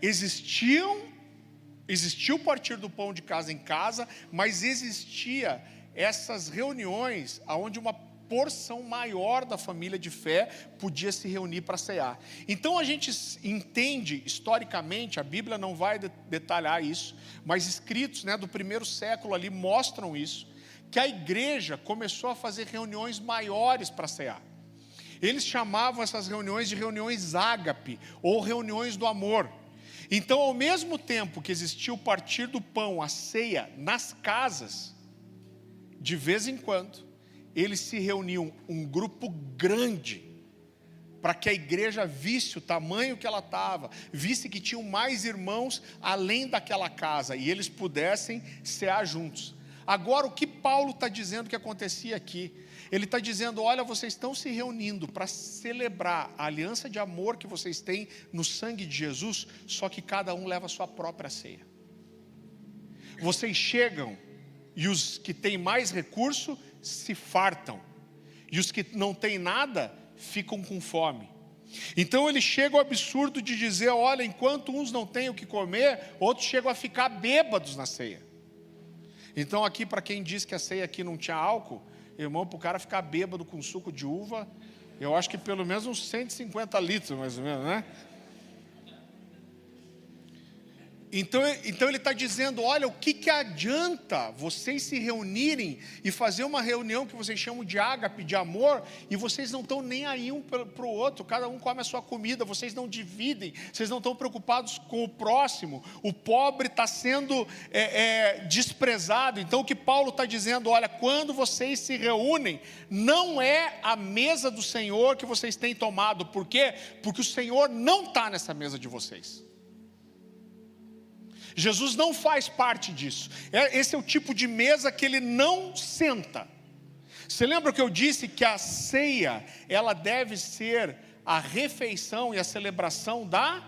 existiu o partir do pão de casa em casa, mas existia essas reuniões onde uma porção maior da família de fé podia se reunir para cear. Então a gente entende historicamente, a Bíblia não vai detalhar isso, mas escritos, né, do primeiro século ali mostram isso, que a igreja começou a fazer reuniões maiores para cear. Eles chamavam essas reuniões de reuniões ágape, ou reuniões do amor. Então, ao mesmo tempo que existia o partir do pão, a ceia, nas casas, de vez em quando, eles se reuniam um grupo grande, para que a igreja visse o tamanho que ela estava, visse que tinham mais irmãos além daquela casa, e eles pudessem cear juntos. Agora, o que Paulo está dizendo que acontecia aqui? Ele está dizendo: olha, vocês estão se reunindo para celebrar a aliança de amor que vocês têm no sangue de Jesus, só que cada um leva a sua própria ceia. Vocês chegam, e os que têm mais recurso se fartam, e os que não têm nada ficam com fome. Então ele chega ao absurdo de dizer: olha, enquanto uns não têm o que comer, outros chegam a ficar bêbados na ceia. Então aqui, para quem diz que a ceia aqui não tinha álcool, irmão, para o cara ficar bêbado com suco de uva, eu acho que pelo menos uns 150 litros, mais ou menos, né? Então ele está dizendo: olha, o que adianta vocês se reunirem e fazer uma reunião que vocês chamam de ágape, de amor, e vocês não estão nem aí um para o outro, cada um come a sua comida, vocês não dividem, vocês não estão preocupados com o próximo, o pobre está sendo desprezado. Então o que Paulo está dizendo: olha, quando vocês se reúnem, não é a mesa do Senhor que vocês têm tomado. Por quê? Porque o Senhor não está nessa mesa de vocês. Jesus não faz parte disso. Esse é o tipo de mesa que ele não senta. Você lembra que eu disse que a ceia, ela deve ser a refeição e a celebração da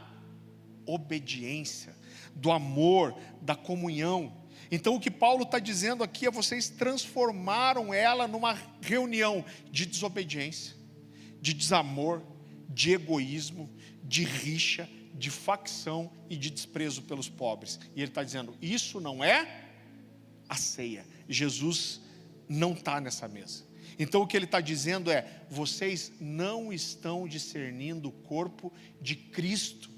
obediência, do amor, da comunhão. Então o que Paulo está dizendo aqui é: vocês transformaram ela numa reunião de desobediência, de desamor, de egoísmo, de rixa, de facção e de desprezo pelos pobres. E ele está dizendo: isso não é a ceia. Jesus não está nessa mesa. Então o que ele está dizendo é: vocês não estão discernindo o corpo de Cristo.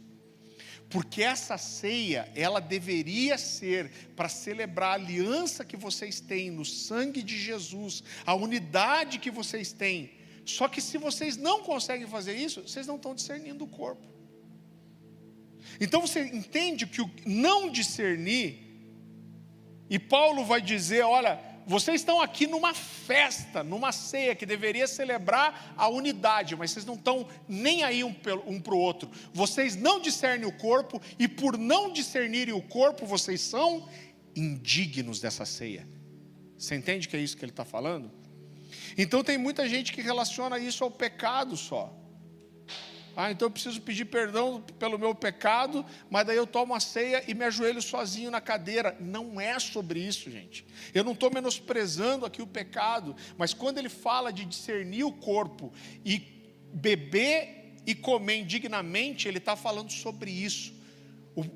Porque essa ceia, ela deveria ser para celebrar a aliança que vocês têm no sangue de Jesus, a unidade que vocês têm. Só que se vocês não conseguem fazer isso, vocês não estão discernindo o corpo. Então você entende que o não discernir, e Paulo vai dizer: olha, vocês estão aqui numa festa, numa ceia que deveria celebrar a unidade, mas vocês não estão nem aí um para o outro. Vocês não discernem o corpo, e por não discernirem o corpo, vocês são indignos dessa ceia. Você entende que é isso que ele está falando? Então tem muita gente que relaciona isso ao pecado só. Então eu preciso pedir perdão pelo meu pecado, mas daí eu tomo a ceia e me ajoelho sozinho na cadeira. Não é sobre isso, gente. Eu não estou menosprezando aqui o pecado, mas quando ele fala de discernir o corpo e beber e comer indignamente, ele está falando sobre isso.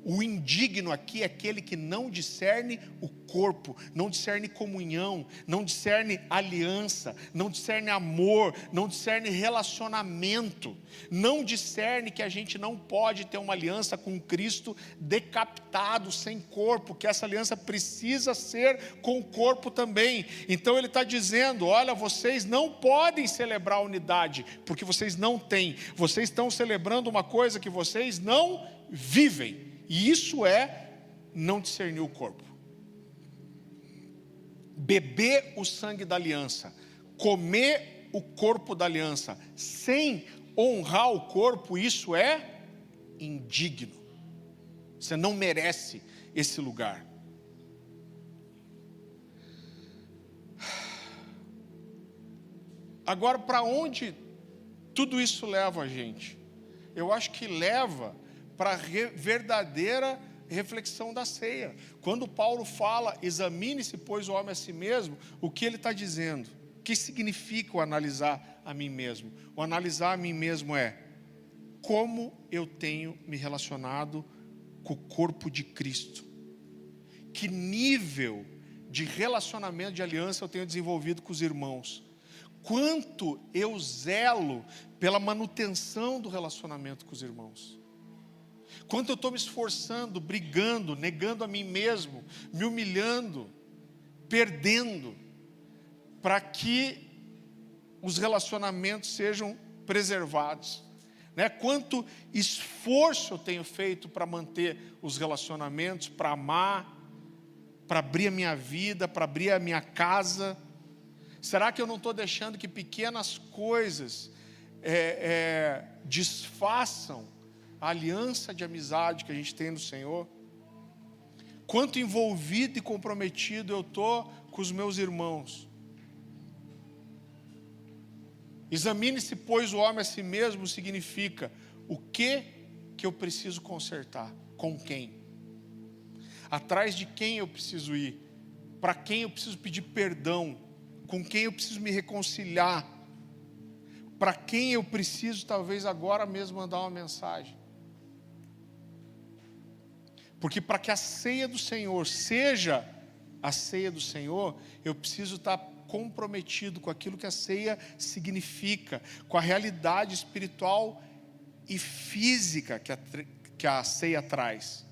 O indigno aqui é aquele que não discerne o corpo, não discerne comunhão, não discerne aliança, não discerne amor, não discerne relacionamento, não discerne que a gente não pode ter uma aliança com Cristo decapitado, sem corpo, que essa aliança precisa ser com o corpo também. Então ele está dizendo, olha, vocês não podem celebrar a unidade, porque vocês não têm, vocês estão celebrando uma coisa que vocês não vivem. E isso é não discernir o corpo. Beber o sangue da aliança, comer o corpo da aliança, sem honrar o corpo, isso é indigno. Você não merece esse lugar. Agora, para onde tudo isso leva a gente? Eu acho que leva para a verdadeira reflexão da ceia. Quando Paulo fala, examine-se, pois, o homem a si mesmo, o que ele está dizendo? O que significa o analisar a mim mesmo? O analisar a mim mesmo é como eu tenho me relacionado com o corpo de Cristo. Que nível de relacionamento, de aliança eu tenho desenvolvido com os irmãos? Quanto eu zelo pela manutenção do relacionamento com os irmãos? Quanto eu estou me esforçando, brigando, negando a mim mesmo, me humilhando, perdendo, para que os relacionamentos sejam preservados, né? Quanto esforço eu tenho feito para manter os relacionamentos, para amar, para abrir a minha vida, para abrir a minha casa. Será que eu não estou deixando que pequenas coisas desfaçam a aliança de amizade que a gente tem no Senhor? Quanto envolvido e comprometido eu estou com os meus irmãos? Examine-se, pois, o homem a si mesmo significa o que eu preciso consertar, com quem? Atrás de quem eu preciso ir? Para quem eu preciso pedir perdão? Com quem eu preciso me reconciliar? Para quem eu preciso, talvez agora mesmo, mandar uma mensagem? Porque para que a ceia do Senhor seja a ceia do Senhor, eu preciso estar comprometido com aquilo que a ceia significa, com a realidade espiritual e física que a ceia traz.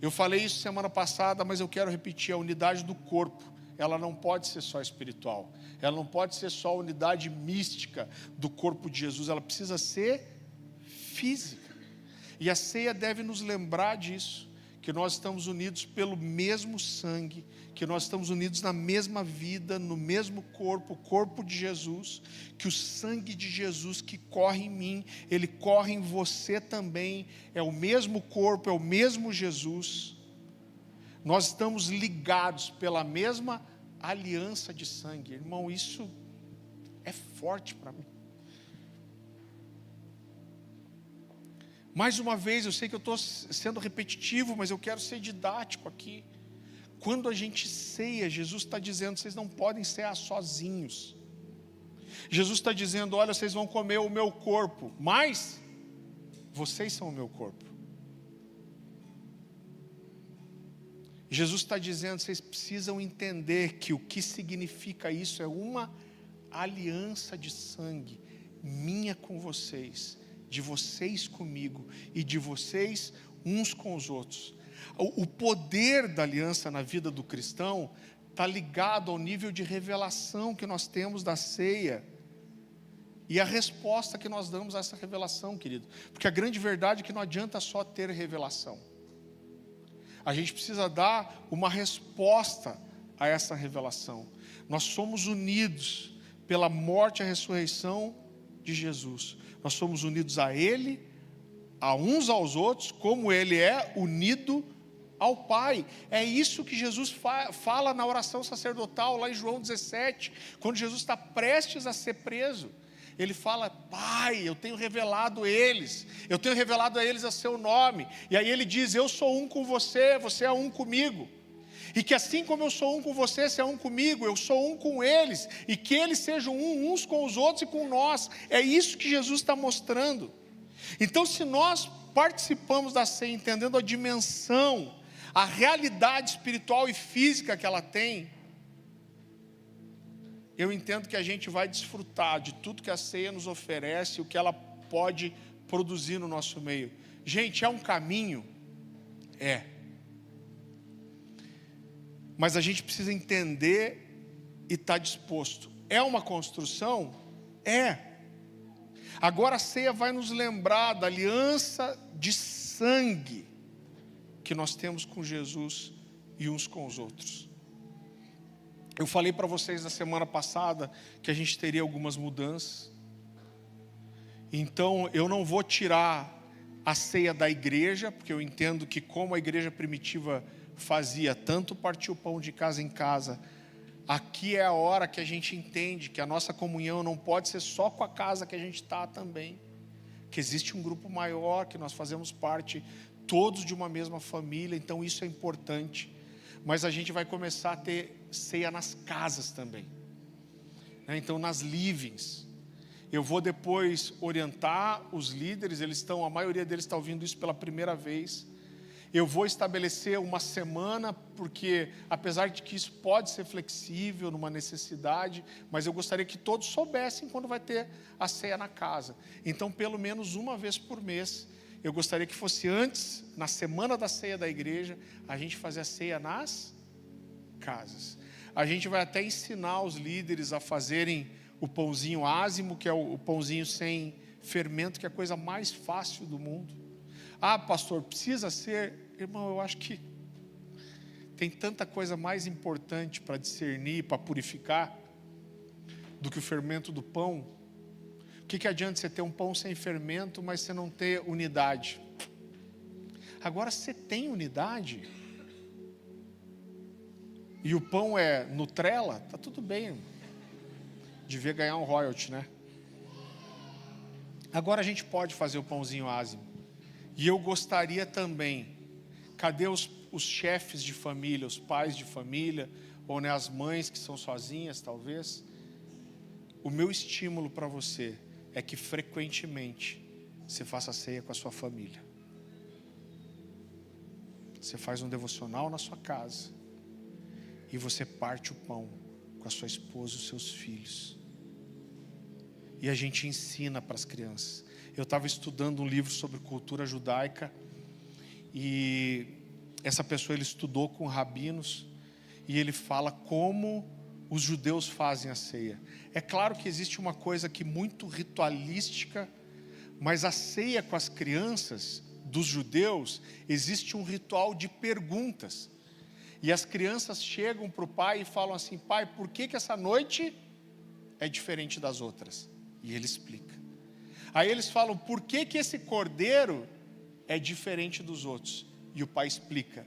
Eu falei isso semana passada, mas eu quero repetir: a unidade do corpo, ela não pode ser só espiritual, ela não pode ser só a unidade mística do corpo de Jesus, ela precisa ser física. E a ceia deve nos lembrar disso, que nós estamos unidos pelo mesmo sangue, que nós estamos unidos na mesma vida, no mesmo corpo, o corpo de Jesus, que o sangue de Jesus que corre em mim, ele corre em você também, é o mesmo corpo, é o mesmo Jesus. Nós estamos ligados pela mesma aliança de sangue. Irmão, isso é forte para mim. Mais uma vez, eu sei que eu estou sendo repetitivo, mas eu quero ser didático aqui. Quando a gente ceia, Jesus está dizendo: vocês não podem cear sozinhos. Jesus está dizendo: olha, vocês vão comer o meu corpo, mas vocês são o meu corpo. Jesus está dizendo: vocês precisam entender que o que significa isso é uma aliança de sangue, minha com vocês, de vocês comigo e de vocês uns com os outros. O poder da aliança na vida do cristão está ligado ao nível de revelação que nós temos da ceia e a resposta que nós damos a essa revelação, querido. Porque a grande verdade é que não adianta só ter revelação. A gente precisa dar uma resposta a essa revelação. Nós somos unidos pela morte e a ressurreição de Jesus. Nós somos unidos a Ele, a uns aos outros, como Ele é unido ao Pai. É isso que Jesus fala na oração sacerdotal, lá em João 17, quando Jesus está prestes a ser preso. Ele fala: Pai, eu tenho revelado a eles a seu nome. E aí ele diz: eu sou um com você, você é um comigo. E que assim como eu sou um com você, você é um comigo, eu sou um com eles. E que eles sejam uns com os outros e com nós. É isso que Jesus está mostrando. Então, se nós participamos da ceia entendendo a dimensão, a realidade espiritual e física que ela tem, eu entendo que a gente vai desfrutar de tudo que a ceia nos oferece, o que ela pode produzir no nosso meio. Gente, é um caminho? É. Mas a gente precisa entender e estar disposto. É uma construção? É. Agora a ceia vai nos lembrar da aliança de sangue que nós temos com Jesus e uns com os outros. Eu falei para vocês na semana passada que a gente teria algumas mudanças. Então eu não vou tirar a ceia da igreja, porque eu entendo que como a igreja primitiva fazia, tanto partir o pão de casa em casa, aqui é a hora que a gente entende que a nossa comunhão não pode ser só com a casa que a gente está também. Que existe um grupo maior, que nós fazemos parte todos de uma mesma família, então isso é importante. Mas a gente vai começar a ter ceia nas casas também, né? Então nas livings. Eu vou depois orientar os líderes, a maioria deles está ouvindo isso pela primeira vez. Eu vou estabelecer uma semana, porque apesar de que isso pode ser flexível numa necessidade, mas eu gostaria que todos soubessem quando vai ter a ceia na casa. Então, pelo menos uma vez por mês, eu gostaria que fosse antes, na semana da ceia da igreja, a gente fazer a ceia nas casas. A gente vai até ensinar os líderes a fazerem o pãozinho ázimo, que é o pãozinho sem fermento, que é a coisa mais fácil do mundo. Ah, pastor, precisa ser? Irmão, eu acho que tem tanta coisa mais importante para discernir, para purificar, do que o fermento do pão. O que adianta você ter um pão sem fermento, mas você não ter unidade? Agora, você tem unidade, e o pão é Nutella, tá tudo bem. Devia ganhar um royalty, né? Agora a gente pode fazer o pãozinho ázimo. E eu gostaria também, cadê os chefes de família, os pais de família, ou né, as mães que são sozinhas talvez? O meu estímulo para você é que frequentemente você faça ceia com a sua família. Você faz um devocional na sua casa e você parte o pão com a sua esposa e os seus filhos. E a gente ensina para as crianças. Eu estava estudando um livro sobre cultura judaica e essa pessoa, ele estudou com rabinos e ele fala como os judeus fazem a ceia. É claro que existe uma coisa aqui muito ritualística, mas a ceia com as crianças dos judeus, existe um ritual de perguntas. E as crianças chegam para o pai e falam assim: pai, por que essa noite é diferente das outras? E ele explica. Aí eles falam: por que esse cordeiro é diferente dos outros? E o pai explica.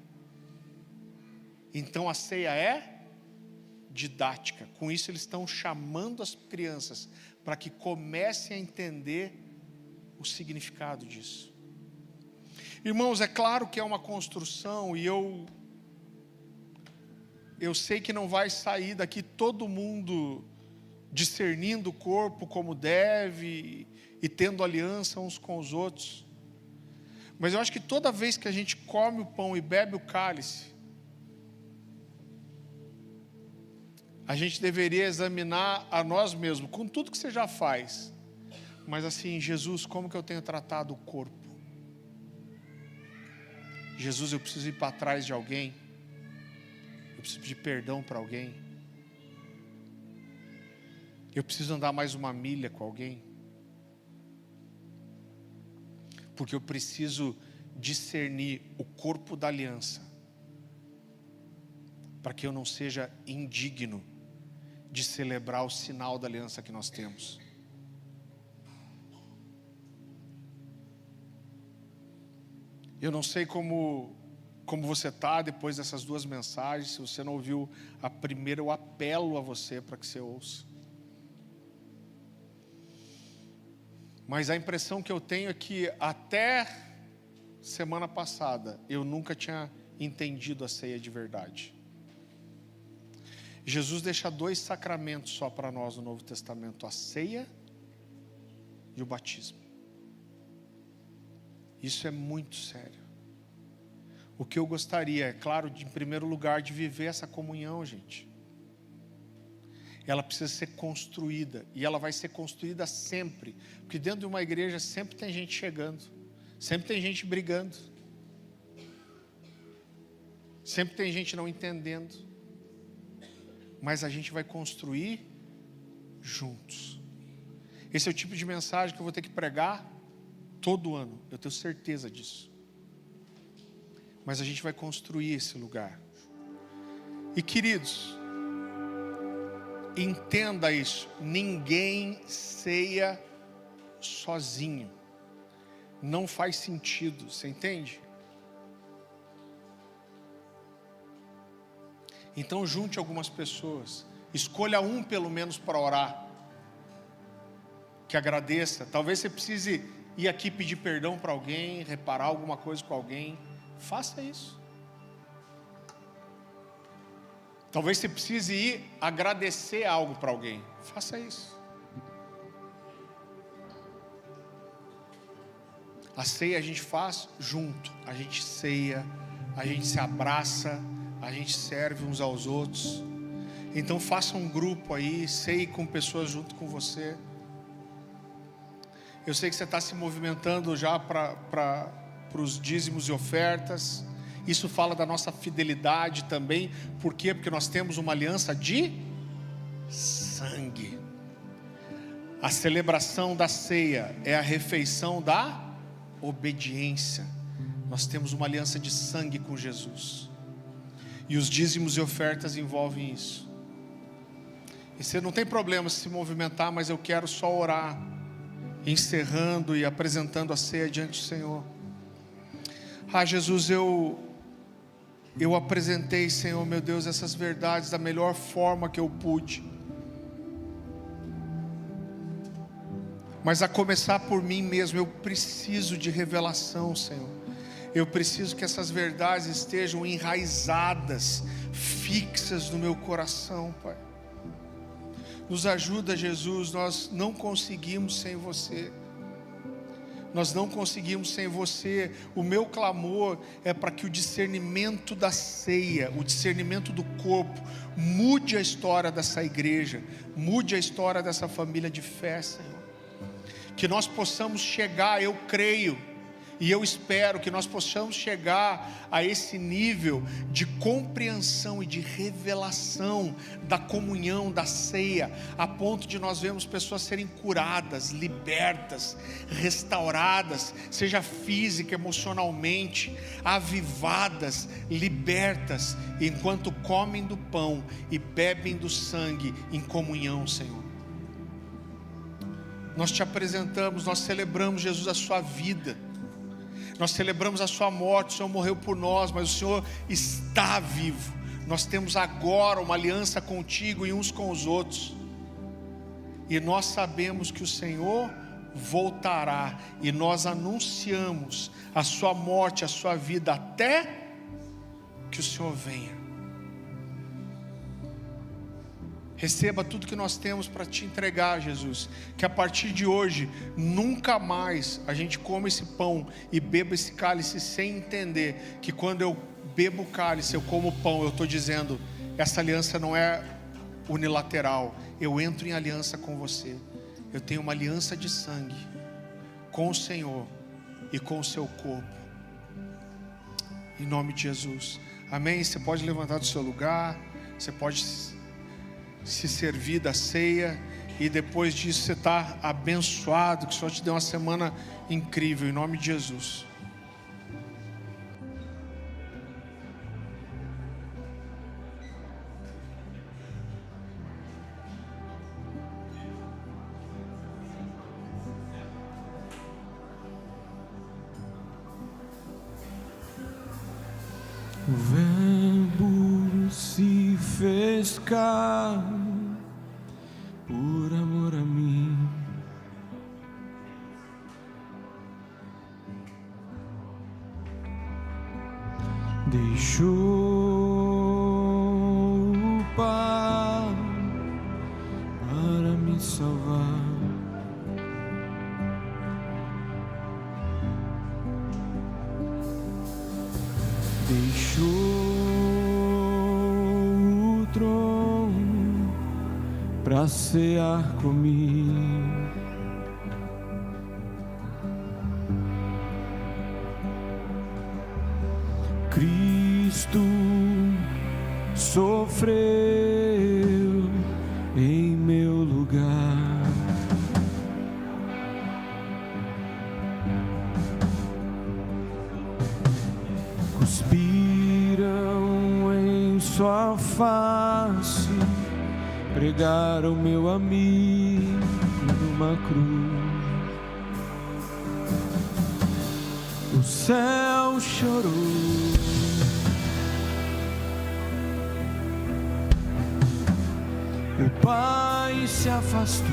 Então a ceia é didática. Com isso eles estão chamando as crianças para que comecem a entender o significado disso. Irmãos, é claro que é uma construção e eu sei que não vai sair daqui todo mundo discernindo o corpo como deve e tendo aliança uns com os outros. Mas eu acho que toda vez que a gente come o pão e bebe o cálice, a gente deveria examinar a nós mesmos, com tudo que você já faz. Mas assim, Jesus, como que eu tenho tratado o corpo? Jesus, eu preciso ir para trás de alguém? Eu preciso pedir perdão para alguém? Eu preciso andar mais uma milha com alguém? Porque eu preciso discernir o corpo da aliança para que eu não seja indigno de celebrar o sinal da aliança que nós temos. Eu não sei como você está depois dessas duas mensagens. Se você não ouviu a primeira, eu apelo a você para que você ouça. Mas a impressão que eu tenho é que até semana passada eu nunca tinha entendido a ceia de verdade. Jesus deixa 2 sacramentos só para nós no Novo Testamento: a ceia e o batismo. Isso é muito sério. O que eu gostaria, é claro, em primeiro lugar, de viver essa comunhão, gente. Ela precisa ser construída, e ela vai ser construída sempre, porque dentro de uma igreja sempre tem gente chegando, sempre tem gente brigando, sempre tem gente não entendendo, mas a gente vai construir juntos. Esse é o tipo de mensagem que eu vou ter que pregar todo ano, eu tenho certeza disso. Mas a gente vai construir esse lugar. E queridos, entenda isso: ninguém ceia sozinho. Não faz sentido, você entende? Então junte algumas pessoas, escolha um pelo menos para orar, que agradeça. Talvez você precise ir aqui pedir perdão para alguém, reparar alguma coisa com alguém. Faça isso. Talvez você precise ir agradecer algo para alguém. Faça isso. A ceia a gente faz junto. A gente ceia, a gente se abraça, a gente serve uns aos outros. Então faça um grupo aí, ceie com pessoas junto com você. Eu sei que você está se movimentando já para os dízimos e ofertas. Isso fala da nossa fidelidade também. Por quê? Porque nós temos uma aliança de sangue. A celebração da ceia é a refeição da obediência. Nós temos uma aliança de sangue com Jesus, e os dízimos e ofertas envolvem isso. E você não tem problema se movimentar, mas eu quero só orar, encerrando e apresentando a ceia diante do Senhor. Jesus, eu apresentei, Senhor, meu Deus, essas verdades da melhor forma que eu pude. Mas a começar por mim mesmo, eu preciso de revelação, Senhor. Eu preciso que essas verdades estejam enraizadas, fixas no meu coração, Pai. Nos ajuda, Jesus, nós não conseguimos sem você. Nós não conseguimos sem você. O meu clamor é para que o discernimento da ceia, o discernimento do corpo, mude a história dessa igreja, mude a história dessa família de fé, Senhor. Que nós possamos chegar, eu creio, e eu espero que nós possamos chegar a esse nível de compreensão e de revelação da comunhão, da ceia, a ponto de nós vermos pessoas serem curadas, libertas, restauradas, seja física, emocionalmente, avivadas, libertas, enquanto comem do pão e bebem do sangue em comunhão, Senhor. Nós te apresentamos, nós celebramos, Jesus, a sua vida. Nós celebramos a sua morte. O Senhor morreu por nós, mas o Senhor está vivo. Nós temos agora uma aliança contigo e uns com os outros. E nós sabemos que o Senhor voltará. E nós anunciamos a sua morte, a sua vida, até que o Senhor venha. Receba tudo que nós temos para te entregar, Jesus. Que a partir de hoje, nunca mais a gente come esse pão e beba esse cálice sem entender que quando eu bebo o cálice, eu como o pão, eu estou dizendo, essa aliança não é unilateral. Eu entro em aliança com você. Eu tenho uma aliança de sangue com o Senhor e com o seu corpo. Em nome de Jesus. Amém? Você pode levantar do seu lugar. Você pode se servir da ceia, e depois disso você está abençoado, que o Senhor te dê uma semana incrível, em nome de Jesus. O Verbo se fez carne por amor a mim. Deixou o Pai para me salvar. Deixou o trono para cear comigo. Cristo sofreu em meu lugar. Cuspiram em sua face, pregaram meu amigo numa cruz. O céu chorou. O Pai se afastou.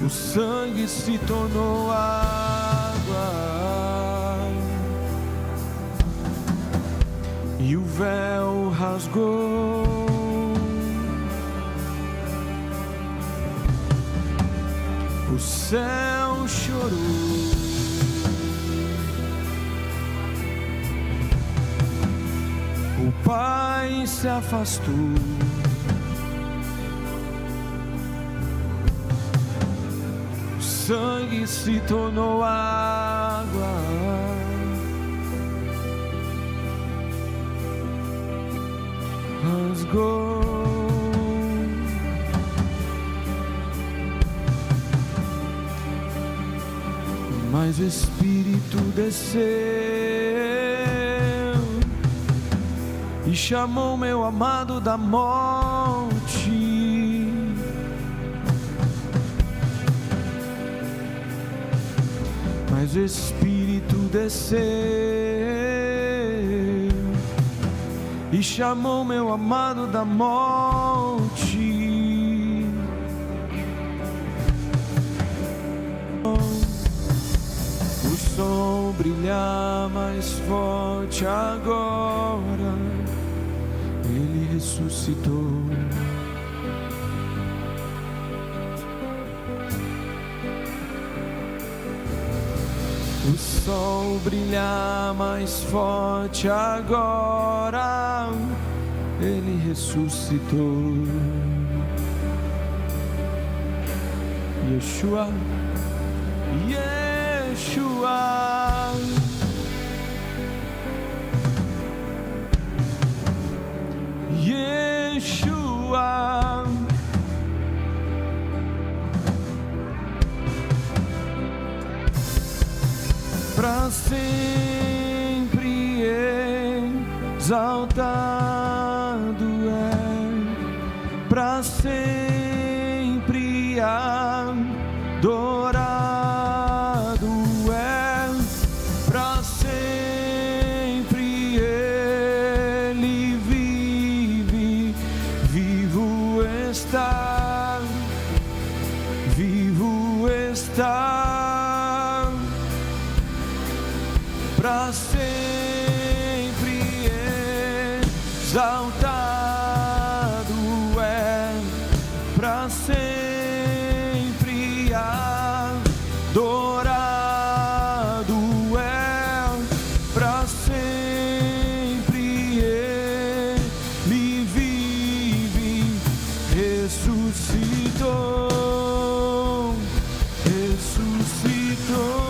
O sangue se tornou água e o véu rasgou. O céu chorou. O Pai se afastou. O sangue se tornou água rasgou. Mas o Espírito desceu e chamou meu amado da morte. Mas o Espírito desceu e chamou meu amado da morte. O sol brilha mais forte agora. Ele ressuscitou. O sol brilha mais forte agora. Ele ressuscitou. Yeshua, Yeshua. Yeshua, para sempre exaltado é, para sempre adorado é, para sempre ele vive, vivo está, vivo está, para sempre exaltado é, para sempre adorado é, para sempre ele vive, ressuscitou, ressuscitou.